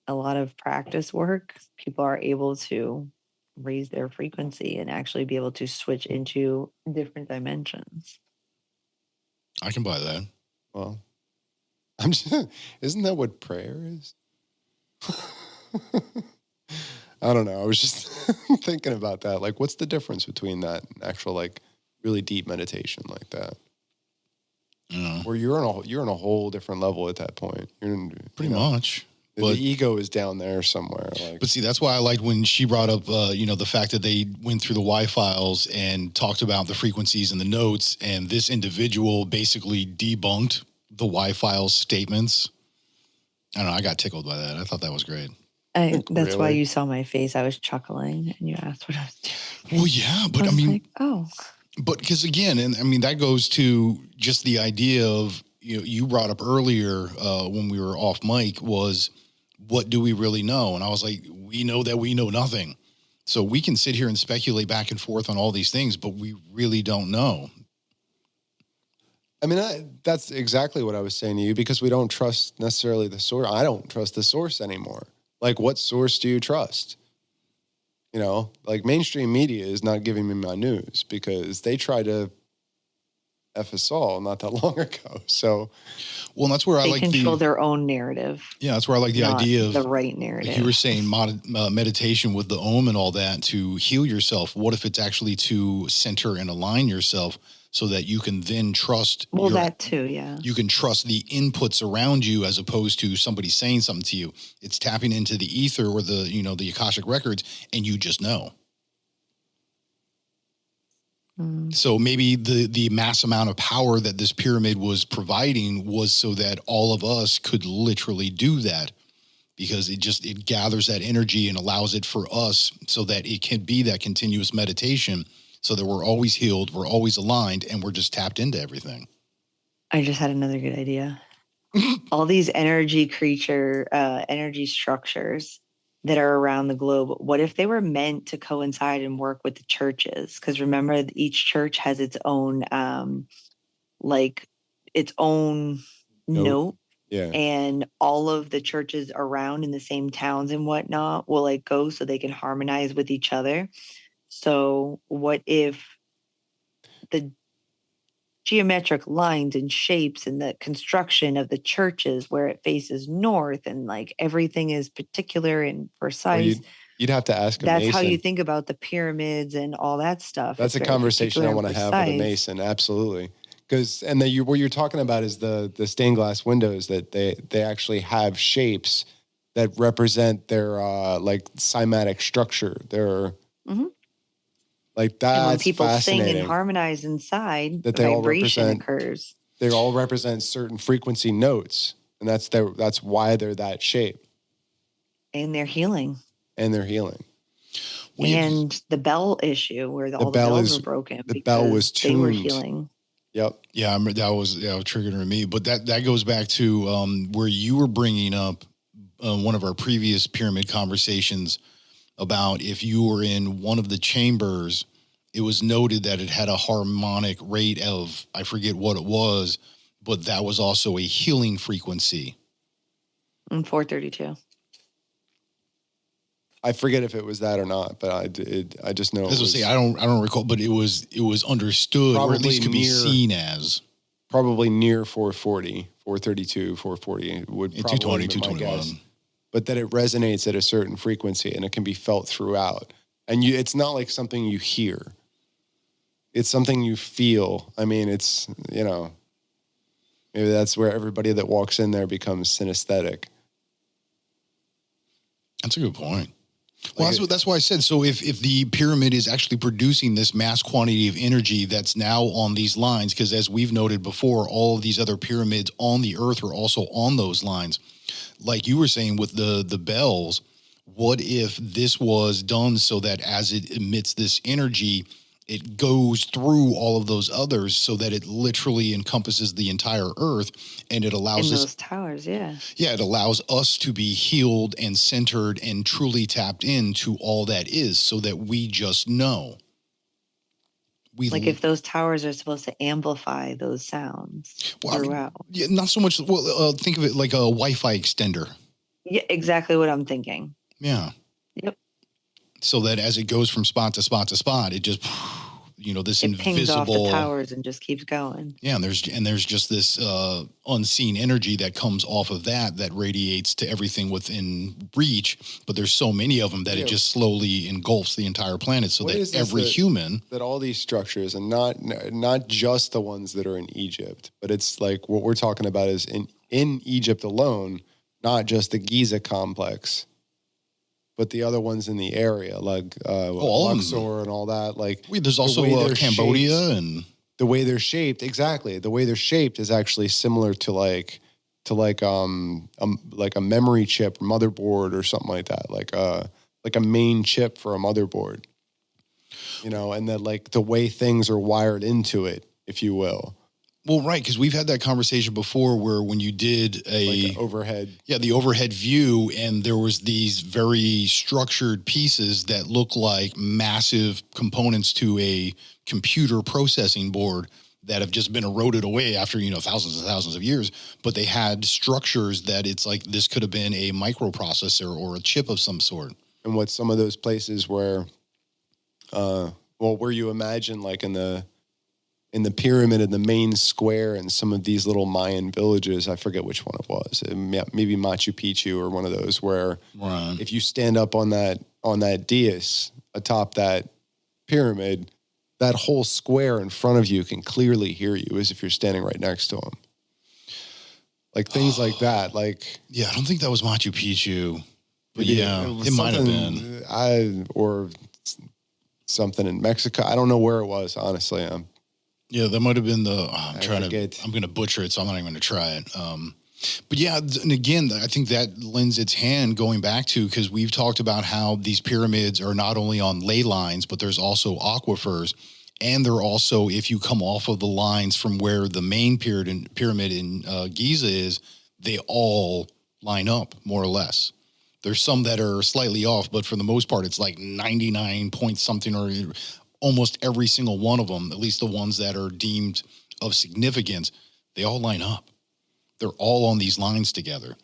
a lot of practice work, people are able to raise their frequency and actually be able to switch into different dimensions. I can buy that. Well, isn't that what prayer is? I don't know. I was just thinking about that. Like, what's the difference between that and actual, like, really deep meditation like that? Where you're in a whole different level at that point. Pretty much. The ego is down there somewhere. Like, but see, that's why I liked when she brought up, the fact that they went through the Y files and talked about the frequencies and the notes, and this individual basically debunked the Y files statements. I don't know. I got tickled by that. I thought that was great. That's why you saw my face. I was chuckling, and you asked what I was doing. Well, yeah, but I mean, like, oh. But because again, and I mean, that goes to just the idea of, you brought up earlier when we were off mic was, what do we really know? And I was like, we know that we know nothing. So we can sit here and speculate back and forth on all these things, but we really don't know. I mean, that's exactly what I was saying to you, because we don't trust necessarily the source. I don't trust the source anymore. Like, what source do you trust? Like, mainstream media is not giving me my news because they tried to F us all not that long ago. So, well, that's where I like control their own narrative. Yeah, that's where I like the idea of the right narrative. Like you were saying, meditation with the Om and all that to heal yourself. What if it's actually to center and align yourself so that you can then trust? Well, that too, yeah. You can trust the inputs around you as opposed to somebody saying something to you. It's tapping into the ether or the Akashic records, and you just know. So maybe the mass amount of power that this pyramid was providing was so that all of us could literally do that, because it gathers that energy and allows it for us so that it can be that continuous meditation, so that we're always healed, we're always aligned, and we're just tapped into everything. I just had another good idea. All these energy structures that are around the globe, what if they were meant to coincide and work with the churches? Because remember, each church has its own note. Yeah. And all of the churches around in the same towns and whatnot will go so they can harmonize with each other. So what if the geometric lines and shapes and the construction of the churches where it faces north and everything is particular and precise? Well, you'd have to ask a That's Mason. how you think about the pyramids and all that stuff. That's a conversation I want to have with a Mason. Absolutely. Because what you're talking about is the stained glass windows that they actually have shapes that represent their cymatic structure. Their like that's and when people fascinating. Sing and harmonize inside, that they vibration all represent, occurs. They all represent certain frequency notes, and that's why they're that shape. And they're healing. And the bell issue where all the bells were broken. The bell was tuned. They were healing. Yep. Yeah, I remember that was triggering me. But that goes back to where you were bringing up one of our previous pyramid conversations about if you were in one of the chambers, it was noted that it had a harmonic rate of, I forget what it was, but that was also a healing frequency. 432. I forget if it was that or not, but I just know. I don't recall, but it was understood, or at least could be seen as probably near 440, 432, 440 would probably 220, 221. But that it resonates at a certain frequency and it can be felt throughout. And it's not like something you hear. It's something you feel. I mean, it's, maybe that's where everybody that walks in there becomes synesthetic. That's a good point. Well, that's why I said, so if the pyramid is actually producing this mass quantity of energy that's now on these lines, because as we've noted before, all of these other pyramids on the earth are also on those lines. Like you were saying with the bells, what if this was done so that as it emits this energy, it goes through all of those others so that it literally encompasses the entire earth, and it allows those towers, yeah. Yeah, it allows us to be healed and centered and truly tapped into all that is, so that we just know. If those towers are supposed to amplify those sounds throughout. Yeah, not so much. Well, think of it like a Wi-Fi extender. Yeah, exactly what I'm thinking. Yeah. Yep. so that as it goes from spot to spot to spot, it just, this It pings off the invisible towers and just keeps going. Yeah, and there's just this unseen energy that comes off of that radiates to everything within reach. But there's so many of them that it just slowly engulfs the entire planet, so that every human that all these structures, and not just the ones that are in Egypt, but it's like what we're talking about is in Egypt alone, not just the Giza complex, but the other ones in the area, like Luxor and all that. Like there's also Cambodia and the way they're shaped. Exactly, the way they're shaped is actually similar to like a memory chip motherboard or something like that, like a main chip for a motherboard. And that like the way things are wired into it, if you will. Well, right, because we've had that conversation before where when you did like overhead. Yeah, the overhead view, and there was these very structured pieces that look like massive components to a computer processing board that have just been eroded away after, thousands and thousands of years. But they had structures that it's like this could have been a microprocessor or a chip of some sort. And what some of those places where, where you imagine like in the pyramid in the main square and some of these little Mayan villages, I forget which one it was, maybe Machu Picchu or one of those, where if you stand up on that dais atop that pyramid, that whole square in front of you can clearly hear you as if you're standing right next to them. Like things like that. Like, yeah, I don't think that was Machu Picchu, but it might have been. Or something in Mexico. I don't know where it was, honestly. Yeah, that might have been I'm going to butcher it, so I'm not even going to try it. But yeah, and again, I think that lends its hand going back to, because we've talked about how these pyramids are not only on ley lines, but there's also aquifers. And they're also, if you come off of the lines from where the main pyramid in Giza is, they all line up more or less. There's some that are slightly off, but for the most part, it's like 99 point something, or almost every single one of them, at least the ones that are deemed of significance, they all line up. They're all on these lines together.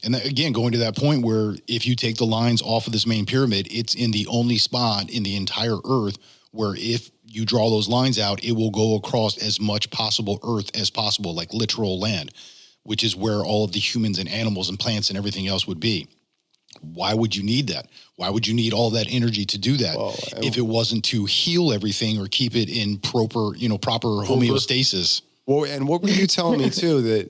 And that, again, going to that point where if you take the lines off of this main pyramid, it's in the only spot in the entire Earth where if you draw those lines out, it will go across as much possible Earth as possible, like literal land, which is where all of the humans and animals and plants and everything else would be. Why would you need that? Why would you need all that energy to do that if it wasn't to heal everything or keep it in proper homeostasis? Well, and what were you telling me too, that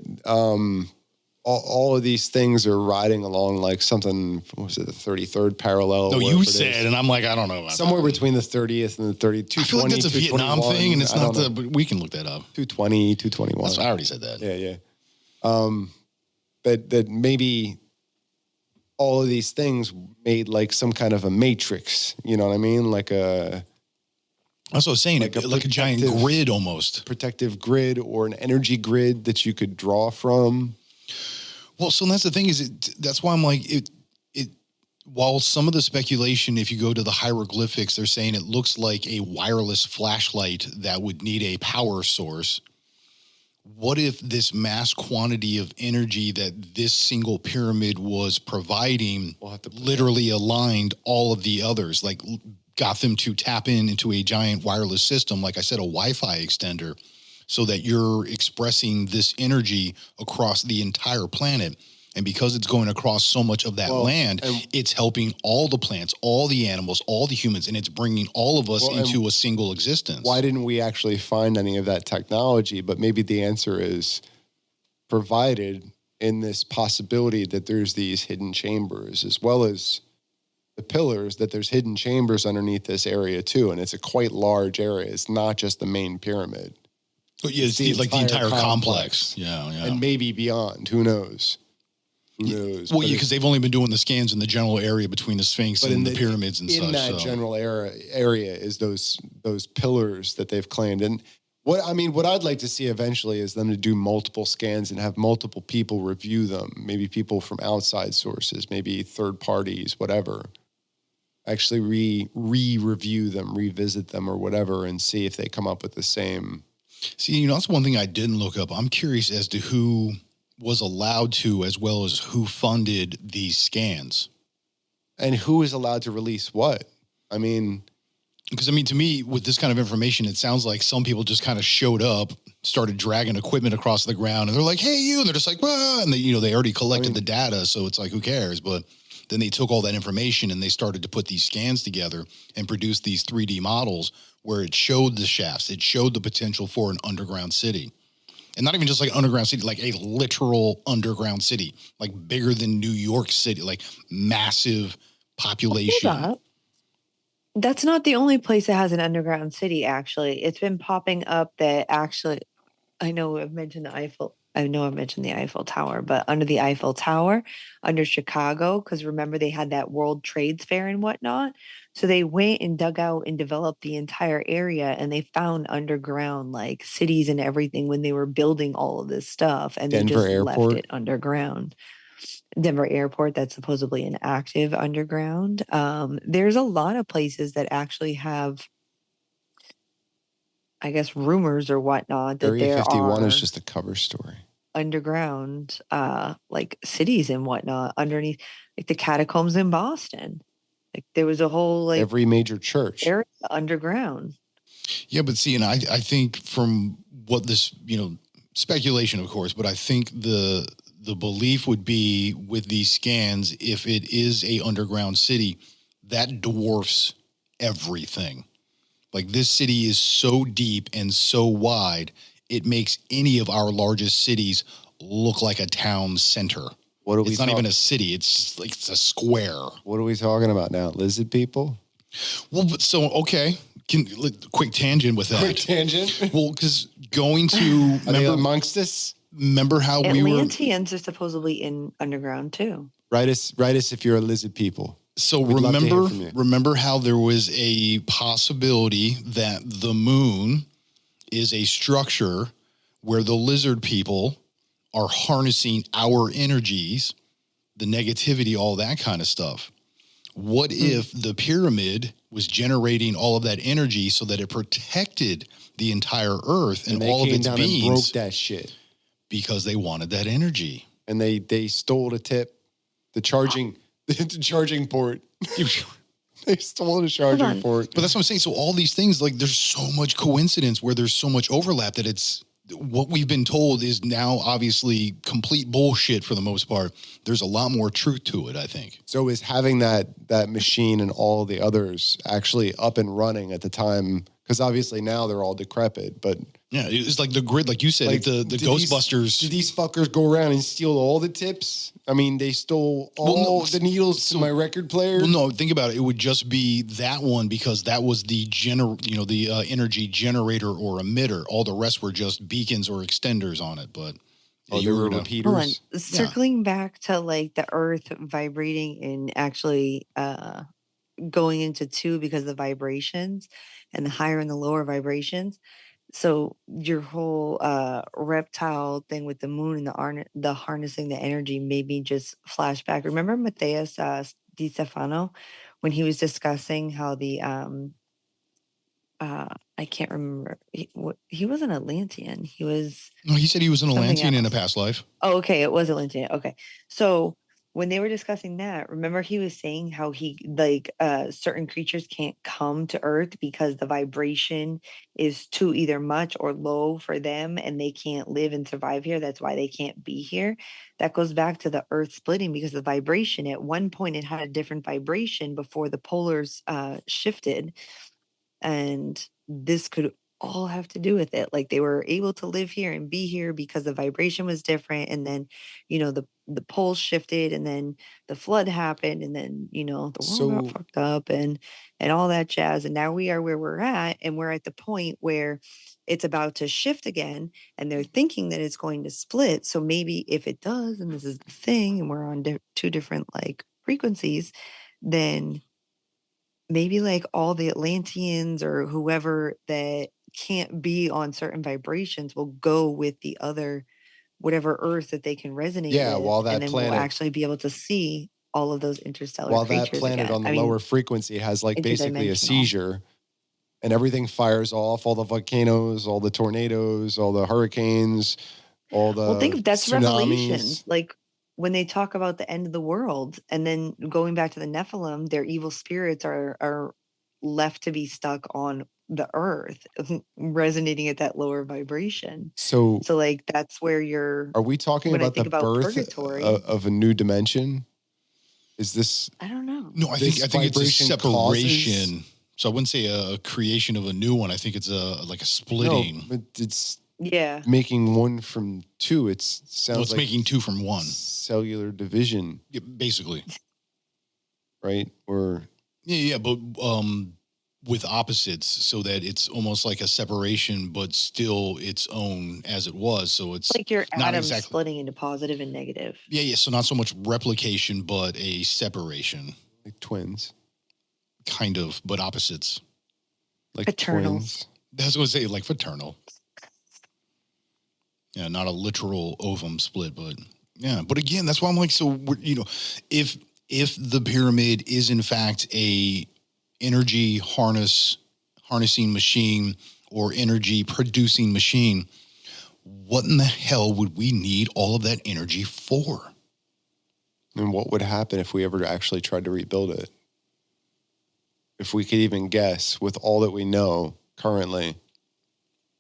all of these things are riding along like something, what was it, the 33rd parallel? No, you said, and I'm like, I don't know about somewhere that. between the 30th and the 30th. I feel like that's a Vietnam thing, and it's not but we can look that up. 220, 221. I already said that. Yeah. That maybe all of these things made like some kind of a matrix, you know what I mean? Like a... That's what I was saying, like a giant grid almost. Protective grid or an energy grid that you could draw from. Well, so that's the thing is, that's why I'm like, while some of the speculation, if you go to the hieroglyphics, they're saying it looks like a wireless flashlight that would need a power source. What if this mass quantity of energy that this single pyramid was providing literally aligned all of the others, like got them to tap into a giant wireless system, like I said, a Wi-Fi extender, so that you're expressing this energy across the entire planet. And because it's going across so much of that land, it's helping all the plants, all the animals, all the humans, and it's bringing all of us into a single existence. Why didn't we actually find any of that technology? But maybe the answer is provided in this possibility that there's these hidden chambers, as well as the pillars, that there's hidden chambers underneath this area too. And it's a quite large area. It's not just the main pyramid. But yeah, it's like the entire complex. Yeah. And maybe beyond. Who knows? Well, because they've only been doing the scans in the general area between the Sphinx and the pyramids and such. In that general area is those pillars that they've claimed. And what I'd like to see eventually is them to do multiple scans and have multiple people review them. Maybe people from outside sources, maybe third parties, whatever. Actually review them, revisit them or whatever, and see if they come up with the same. See, that's one thing I didn't look up. I'm curious as to who was allowed to, as well as who funded these scans. And who is allowed to release what? I mean, because to me, with this kind of information, it sounds like some people just kind of showed up, started dragging equipment across the ground, and they're like, "Hey, you!" And they're just like, "Well," and they already collected the data, so it's like, who cares? But then they took all that information and they started to put these scans together and produce these 3D models where it showed the shafts, it showed the potential for an underground city, and not even just like an underground city, like a literal underground city, like bigger than New York City, like massive population. Hold up. That's not the only place that has an underground city, actually. It's been popping up that actually, I know I've mentioned the Eiffel Tower, but under the Eiffel Tower, under Chicago, because remember they had that World Trade Fair and whatnot. So they went and dug out and developed the entire area, and they found underground like cities and everything when they were building all of this stuff, and they Denver just left Airport. it underground. Denver Airport, that's supposedly an active underground. There's a lot of places that actually have, I guess, rumors or whatnot that Area there 51 are is just a cover story. underground, like cities and whatnot underneath, like the catacombs in Boston. Like there was a whole like Every major church. area underground. Yeah, but see, and I think from what this, speculation, of course, but I think the belief would be with these scans, if it is a underground city, that dwarfs everything. Like this city is so deep and so wide, it makes any of our largest cities look like a town center. What are we It's not even a city; it's just like it's a square. What are we talking about now? Lizard people? Well, but so okay. Quick tangent with that. Quick tangent. Well, because going to Are they amongst us? remember how we were. Atlanteans are supposedly in underground too. Write us if you're a lizard people. So We'd love to hear from you. remember how there was a possibility that the moon is a structure where the lizard people are harnessing our energies, the negativity, all that kind of stuff. What if the pyramid was generating all of that energy so that it protected the entire earth and they all of came its down and beings broke that shit. because they wanted that energy? And they stole the tip, the charging port. They stole the charging port. But that's what I'm saying. So all these things, like there's so much coincidence where there's so much overlap that it's what we've been told is now obviously complete bullshit for the most part. There's a lot more truth to it, I think. So is having that machine and all the others actually up and running at the time? Because obviously now they're all decrepit, but yeah, it's like the grid, like you said, like the Ghostbusters. Did these fuckers go around and steal all the tips? I mean, they stole all the needles to my record player. Well, no, think about it. It would just be that one because that was the energy generator or emitter. All the rest were just beacons or extenders on it. But you were repeaters. Hold on. Circling back to like the Earth vibrating and actually going into two because of the vibrations and the higher and the lower vibrations. So your whole reptile thing with the moon and the harnessing the energy made me just flashback. Remember Matthias Di Stefano when he was discussing how the I can't remember. He was an Atlantean. He was. No, he said he was an Atlantean in a past life. Oh, okay. It was Atlantean. Okay. So when they were discussing that, remember he was saying how he certain creatures can't come to Earth because the vibration is too either much or low for them and they can't live and survive here. That's why they can't be here. That goes back to the Earth splitting because the vibration at one point it had a different vibration before the polars shifted. And this could all have to do with it. Like they were able to live here and be here because the vibration was different. And then, the poles shifted and then the flood happened and then, the world got fucked up and all that jazz. And now we are where we're at. And we're at the point where it's about to shift again and they're thinking that it's going to split. So maybe if it does, and this is the thing, and we're on two different like frequencies, then maybe like all the Atlanteans or whoever that can't be on certain vibrations will go with the other, whatever Earth that they can resonate with. While that and then planet, we'll actually be able to see all of those interstellar while creatures that planet again. on the lower frequency has like basically a seizure and everything fires off, all the volcanoes, all the tornadoes, all the hurricanes, all the think that's tsunamis. Revelations. Like when they talk about the end of the world and then going back to the Nephilim, their evil spirits are left to be stuck on the earth, resonating at that lower vibration. So So like that's where you're. are we talking When I about the think about birth purgatory, of a new dimension? Is this I don't know. No, I This think it's a vibration separation. causes- So I wouldn't say a creation of a new one. I think it's like a splitting. No, but it's Yeah. making one from two. It sounds No, it's like making two from one. cellular division, Yeah, basically. right? Or Yeah, but with opposites, so that it's almost like a separation, but still its own as it was. So it's Like your not atoms exactly. splitting into positive and negative. Yeah. So not so much replication, but a separation, like twins, kind of, but opposites. like Paternals. twins. That's what I say, like fraternal. Yeah, not a literal ovum split, but yeah. But again, that's why I'm like, so if the pyramid is in fact a energy harnessing machine or energy producing machine, what in the hell would we need all of that energy for? And what would happen if we ever actually tried to rebuild it? If we could even guess with all that we know currently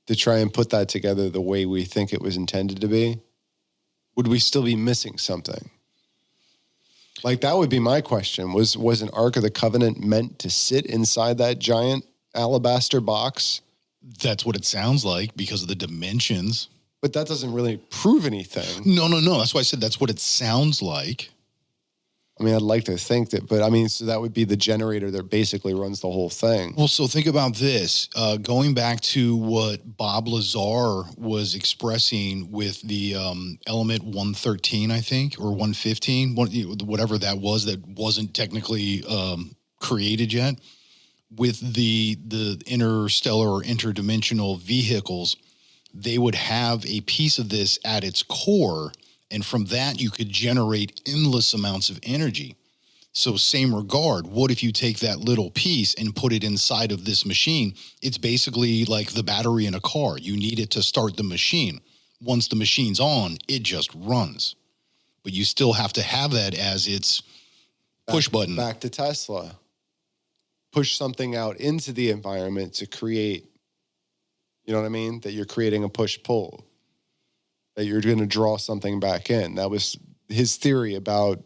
to try and put that together the way we think it was intended to be, would we still be missing something? Like, that would be my question. Was an Ark of the Covenant meant to sit inside that giant alabaster box? That's what it sounds like because of the dimensions. But that doesn't really prove anything. No. That's why I said that's what it sounds like. I mean, I'd like to think that, but I mean, so that would be the generator that basically runs the whole thing. Well, so think about this. Going back to what Bob Lazar was expressing with the element 113, I think, or 115, whatever that was that wasn't technically created yet, with the interstellar or interdimensional vehicles, they would have a piece of this at its core. And from that, you could generate endless amounts of energy. So same regard, what if you take that little piece and put it inside of this machine? It's basically like the battery in a car. You need it to start the machine. Once the machine's on, it just runs. But you still have to have that as its push button. Back to Tesla. Push something out into the environment to create, you know what I mean? That you're creating a push-pull. That you're going to draw something back in. That was his theory about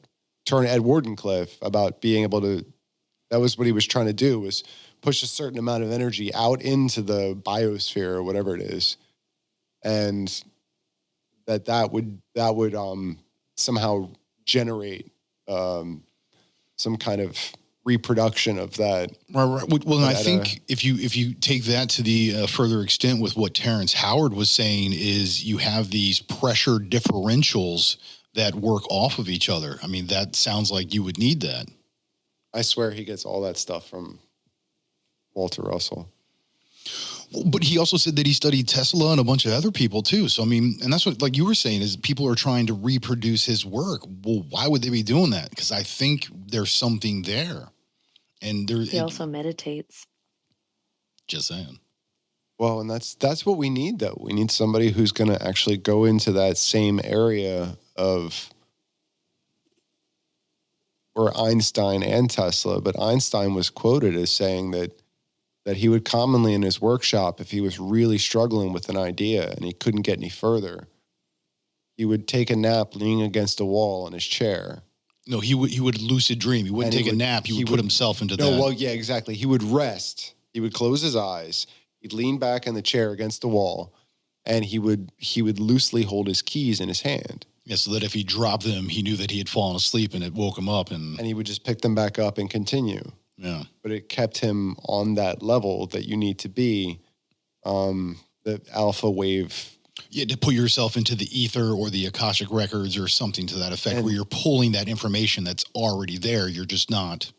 Ed Wardenclyffe, about being able to, that was what he was trying to do, was push a certain amount of energy out into the biosphere or whatever it is. And that would somehow generate some kind of reproduction of that. Right. Well, and I think if you take that to the further extent with what Terrence Howard was saying, is you have these pressure differentials that work off of each other. I mean, that sounds like you would need that. I swear he gets all that stuff from Walter Russell. But he also said that he studied Tesla and a bunch of other people too. So, I mean, and that's what, like you were saying, is people are trying to reproduce his work. Well, why would they be doing that? Because I think there's something there. And he also meditates. Just saying. Well, and that's what we need, though. We need somebody who's going to actually go into that same area of, or Einstein and Tesla. But Einstein was quoted as saying that he would commonly in his workshop, if he was really struggling with an idea and he couldn't get any further, he would take a nap leaning against a wall in his chair. No, he would lucid dream. He wouldn't take a nap. He would put himself into that. No, well, yeah, exactly. He would rest. He would close his eyes. He'd lean back in the chair against the wall, and he would loosely hold his keys in his hand. Yeah, so that if he dropped them, he knew that he had fallen asleep, and it woke him up, and he would just pick them back up and continue. Yeah, but it kept him on that level that you need to be, the alpha wave. Yeah, to put yourself into the ether or the Akashic records or something to that effect, where you're pulling that information that's already there. You're just not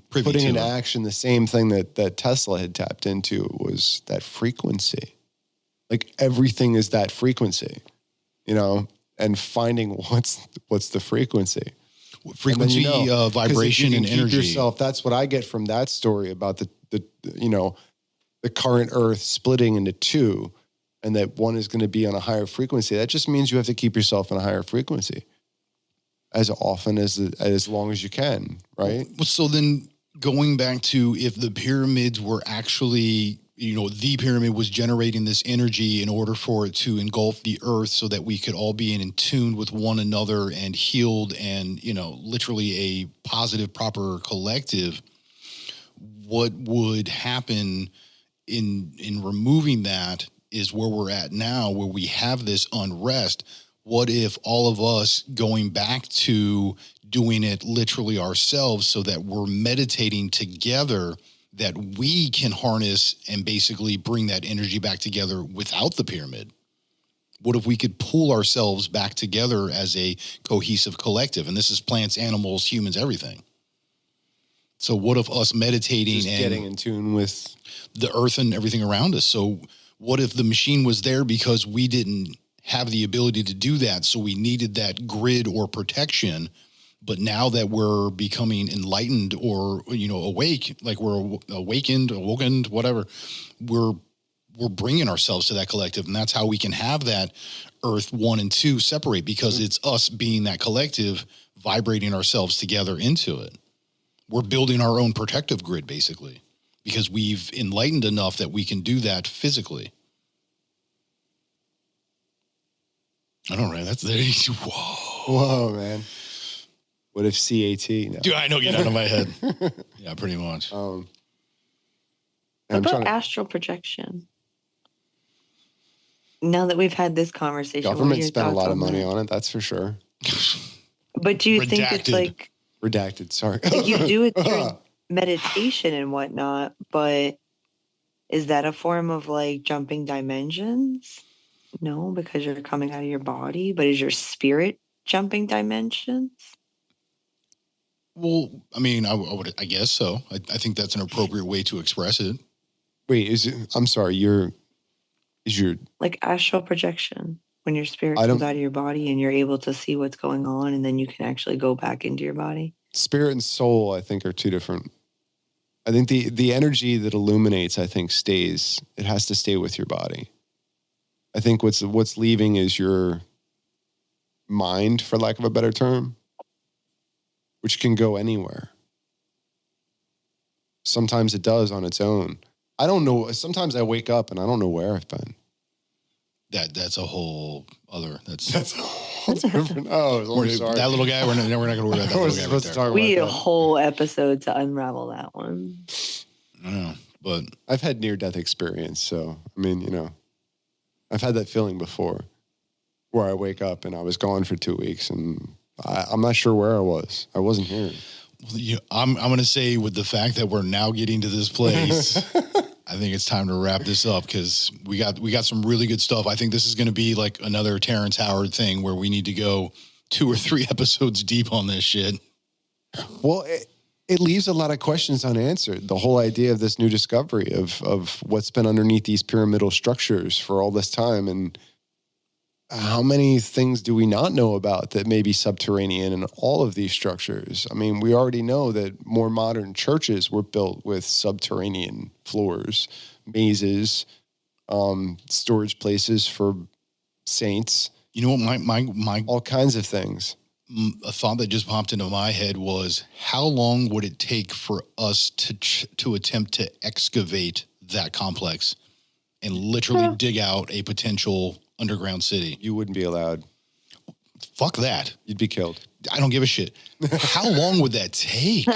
putting in action the same thing that Tesla had tapped into, was that frequency. Like, everything is that frequency, and finding what's the frequency. Frequency, vibration, and energy. Yourself, that's what I get from that story about the current Earth splitting into two, and that one is going to be on a higher frequency. That just means you have to keep yourself in a higher frequency as often as long as you can, right? Well, so then going back to if the pyramids were actually, the pyramid was generating this energy in order for it to engulf the earth so that we could all be in tune with one another and healed and, literally a positive, proper collective, what would happen in removing that is where we're at now, where we have this unrest. What if all of us going back to doing it literally ourselves so that we're meditating together, that we can harness and basically bring that energy back together without the pyramid? What if we could pull ourselves back together as a cohesive collective? And this is plants, animals, humans, everything. So what if us meditating Just and getting in tune with the earth and everything around us? So what if the machine was there because we didn't have the ability to do that? So we needed that grid or protection. But now that we're becoming enlightened or, awake, like we're awoken, whatever, we're bringing ourselves to that collective. And that's how we can have that earth 1 and 2 separate, because it's us being that collective, vibrating ourselves together into it. We're building our own protective grid, basically, because we've enlightened enough that we can do that physically. I don't know, that's there. whoa, man. What if CAT? No. Dude, I know, get out of my head. Yeah, pretty much. What about astral projection? Now that we've had this conversation, Government spent a lot of money on it, that's for sure. But do you think it's like redacted? Sorry, like you do it through meditation and whatnot, but is that a form of like jumping dimensions? No, because you're coming out of your body, but is your spirit jumping dimensions? Well, I mean, I guess so. I think that's an appropriate way to express it. Wait, I'm sorry, is your like astral projection, when your spirit comes out of your body and you're able to see what's going on, and then you can actually go back into your body? Spirit and soul, I think, are two different. I think the energy that illuminates, I think, stays. It has to stay with your body. I think what's leaving is your mind, for lack of a better term, which can go anywhere. Sometimes it does on its own. I don't know. Sometimes I wake up and I don't know where I've been. That's a whole other. That's different. Oh, I'm sorry. That little guy. We're not going to worry about that little guy right there. We need a whole episode to unravel that one. I know, but I've had near-death experience, so I mean, I've had that feeling before, where I wake up and I was gone for 2 weeks, and I'm not sure where I was. I wasn't here. Well, I'm going to say, with the fact that we're now getting to this place, I think it's time to wrap this up, because we got some really good stuff. I think this is going to be like another Terrence Howard thing where we need to go 2 or 3 episodes deep on this shit. Well, it leaves a lot of questions unanswered. The whole idea of this new discovery of what's been underneath these pyramidal structures for all this time, and how many things do we not know about that may be subterranean in all of these structures? I mean, we already know that more modern churches were built with subterranean floors, mazes, storage places for saints. You know what? My all kinds of things. A thought that just popped into my head was, how long would it take for us to attempt to excavate that complex and literally dig out a potential underground city? You wouldn't be allowed. Fuck that. You'd be killed. I don't give a shit. How long would that take?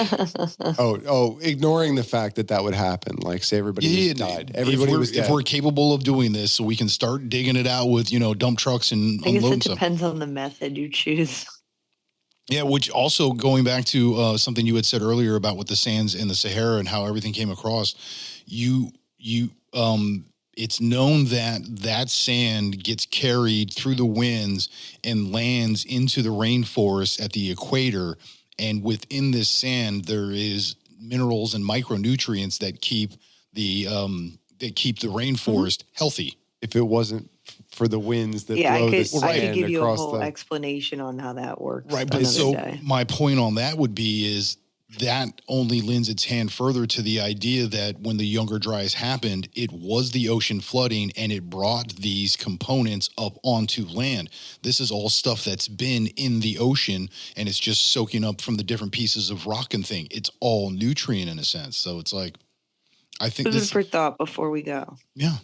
Ignoring the fact that would happen. Like, say everybody died. Everybody was dead. If we're capable of doing this, so we can start digging it out with, dump trucks and I guess unloading it depends on the method you choose. Yeah, which also, going back to something you had said earlier about with the sands in the Sahara and how everything came across, it's known that sand gets carried through the winds and lands into the rainforest at the equator. And within this sand, there is minerals and micronutrients that keep the rainforest healthy. If it wasn't for the winds that blow I the could sand give you a across whole explanation on how that works. Right, but so my point on that would be is that only lends its hand further to the idea that when the Younger Dryas happened, it was the ocean flooding and it brought these components up onto land. This is all stuff that's been in the ocean and it's just soaking up from the different pieces of rock and thing. It's all nutrient in a sense. So it's like, I think Food this, for thought before we go. yeah.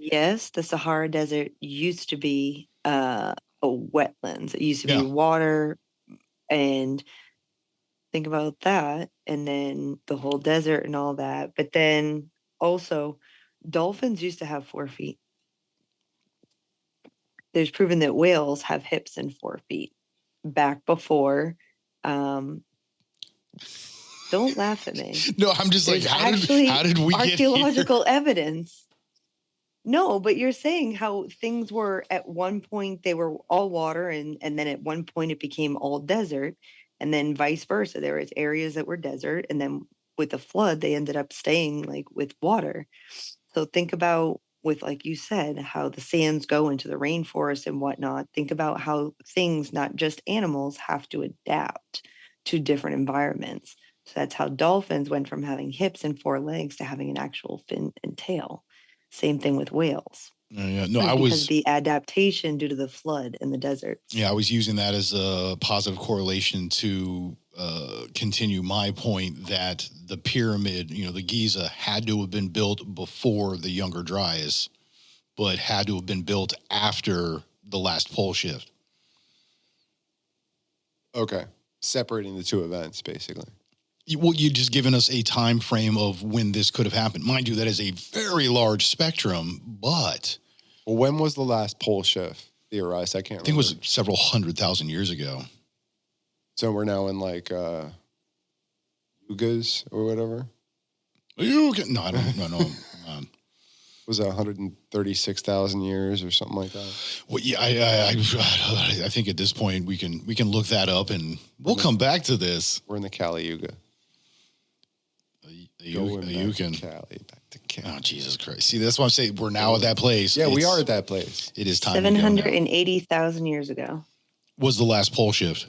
Yes, the Sahara Desert used to be a wetlands. It used to Yeah. be water, and think about that, and then the whole desert and all that. But then also, dolphins used to have 4 feet. There's proven that whales have hips and 4 feet. Back before, don't laugh at me. No, I'm just There's like, actually how did we get here? archaeological evidence. No, but you're saying how things were at one point they were all water and then at one point it became all desert and then vice versa. There was areas that were desert and then with the flood they ended up staying like with water. So think about with like you said, how the sands go into the rainforest and whatnot. Think about how things, not just animals, have to adapt to different environments. So that's how dolphins went from having hips and 4 legs to having an actual fin and tail. Same thing with whales. Yeah. No, It's I because was, of the adaptation due to the flood in the deserts. yeah, I was using that as a positive correlation to continue my point that the pyramid, the Giza had to have been built before the Younger Dryas, but had to have been built after the last pole shift. Okay. Separating the two events, basically. Well, you've just given us a time frame of when this could have happened. Mind you, that is a very large spectrum, but Well, when was the last pole shift theorized? I can't remember. I think it was several 100,000 years ago. So we're now in like Yugas or whatever. No, I don't know. Was that 136,000 years or something like that? Well, yeah, I think at this point we can look that up and we'll come back to this. We're in the Kali Yuga. You can. Back to Cali. Oh, Jesus Christ. See, that's why I'm saying we're now at that place. Yeah, we are at that place. It is time to go now. 780,000 years ago. Was the last pole shift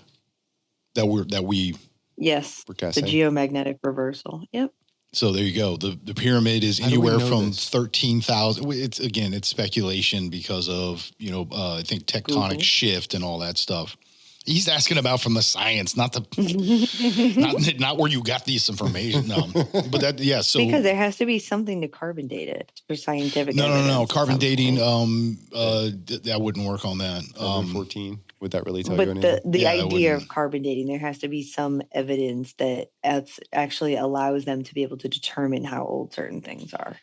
that we Yes. We're The guessing. geomagnetic reversal. Yep. So there you go. The pyramid is How do we anywhere know from this? 13,000. It's speculation because of, I think tectonic Google. shift and all that stuff. He's asking about from the science, not not where you got this information. No, but that, yeah. So because there has to be something to carbon date it for scientific no. evidence at Carbon some dating, point. that wouldn't work on that. Carbon 14. Would that really tell you But anything? the Yeah, it idea wouldn't. of carbon dating, there has to be some evidence that actually allows them to be able to determine how old certain things are.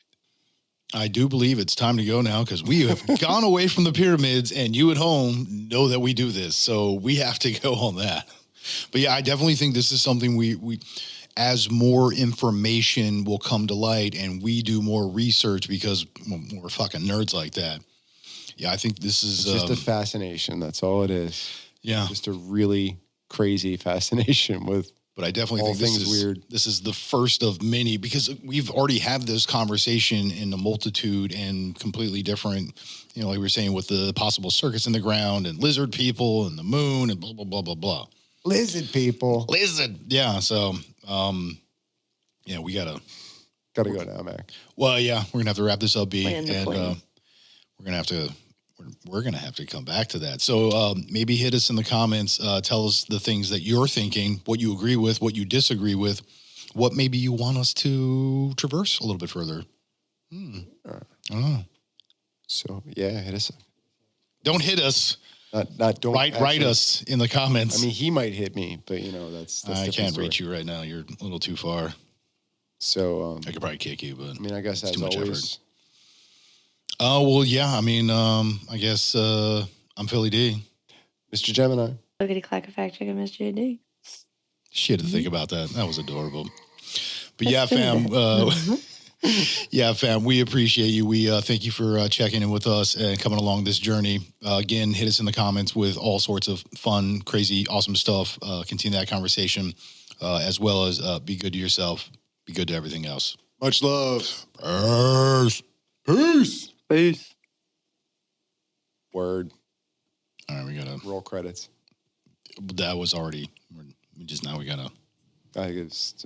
I do believe it's time to go now because we have gone away from the pyramids and you at home know that we do this. So we have to go on that. But yeah, I definitely think this is something we as more information will come to light and we do more research because we're fucking nerds like that. Yeah, I think this is It's just a fascination. That's all it is. yeah. Just a really crazy fascination with. But I definitely all think this things is weird. This is the first of many because we've already had this conversation in a multitude and completely different, like we were saying with the possible circuits in the ground and lizard people and the moon and blah, blah, blah, blah, blah. Lizard people. Lizard. Yeah. So, yeah, we gotta go now, Mac. Well, yeah, we're gonna have to wrap this up, B, Land the and plane. we're gonna have to come back to that. So maybe hit us in the comments. Tell us the things that you're thinking, what you agree with, what you disagree with, what maybe you want us to traverse a little bit further. I don't know. So yeah, hit us. Don't hit us. Not don't Write actually- us in the comments. I mean, he might hit me, but that's I different can't story. reach you right now. You're a little too far. So I could probably kick you, but I mean, I guess it's as too much always. Oh well, yeah. I mean, I guess I'm Philly D. Mr. Gemini. Lookity clack a fact check, Mr. JD. Shit to think about that. That was adorable. But yeah, That's fam. good. Yeah, fam. We appreciate you. We thank you for checking in with us and coming along this journey. Again, hit us in the comments with all sorts of fun, crazy, awesome stuff. Continue that conversation, as well as be good to yourself. Be good to everything else. Much love. Peace. Peace. Peace. Word. All right, we gotta. Roll credits. That was already. We gotta. I think it's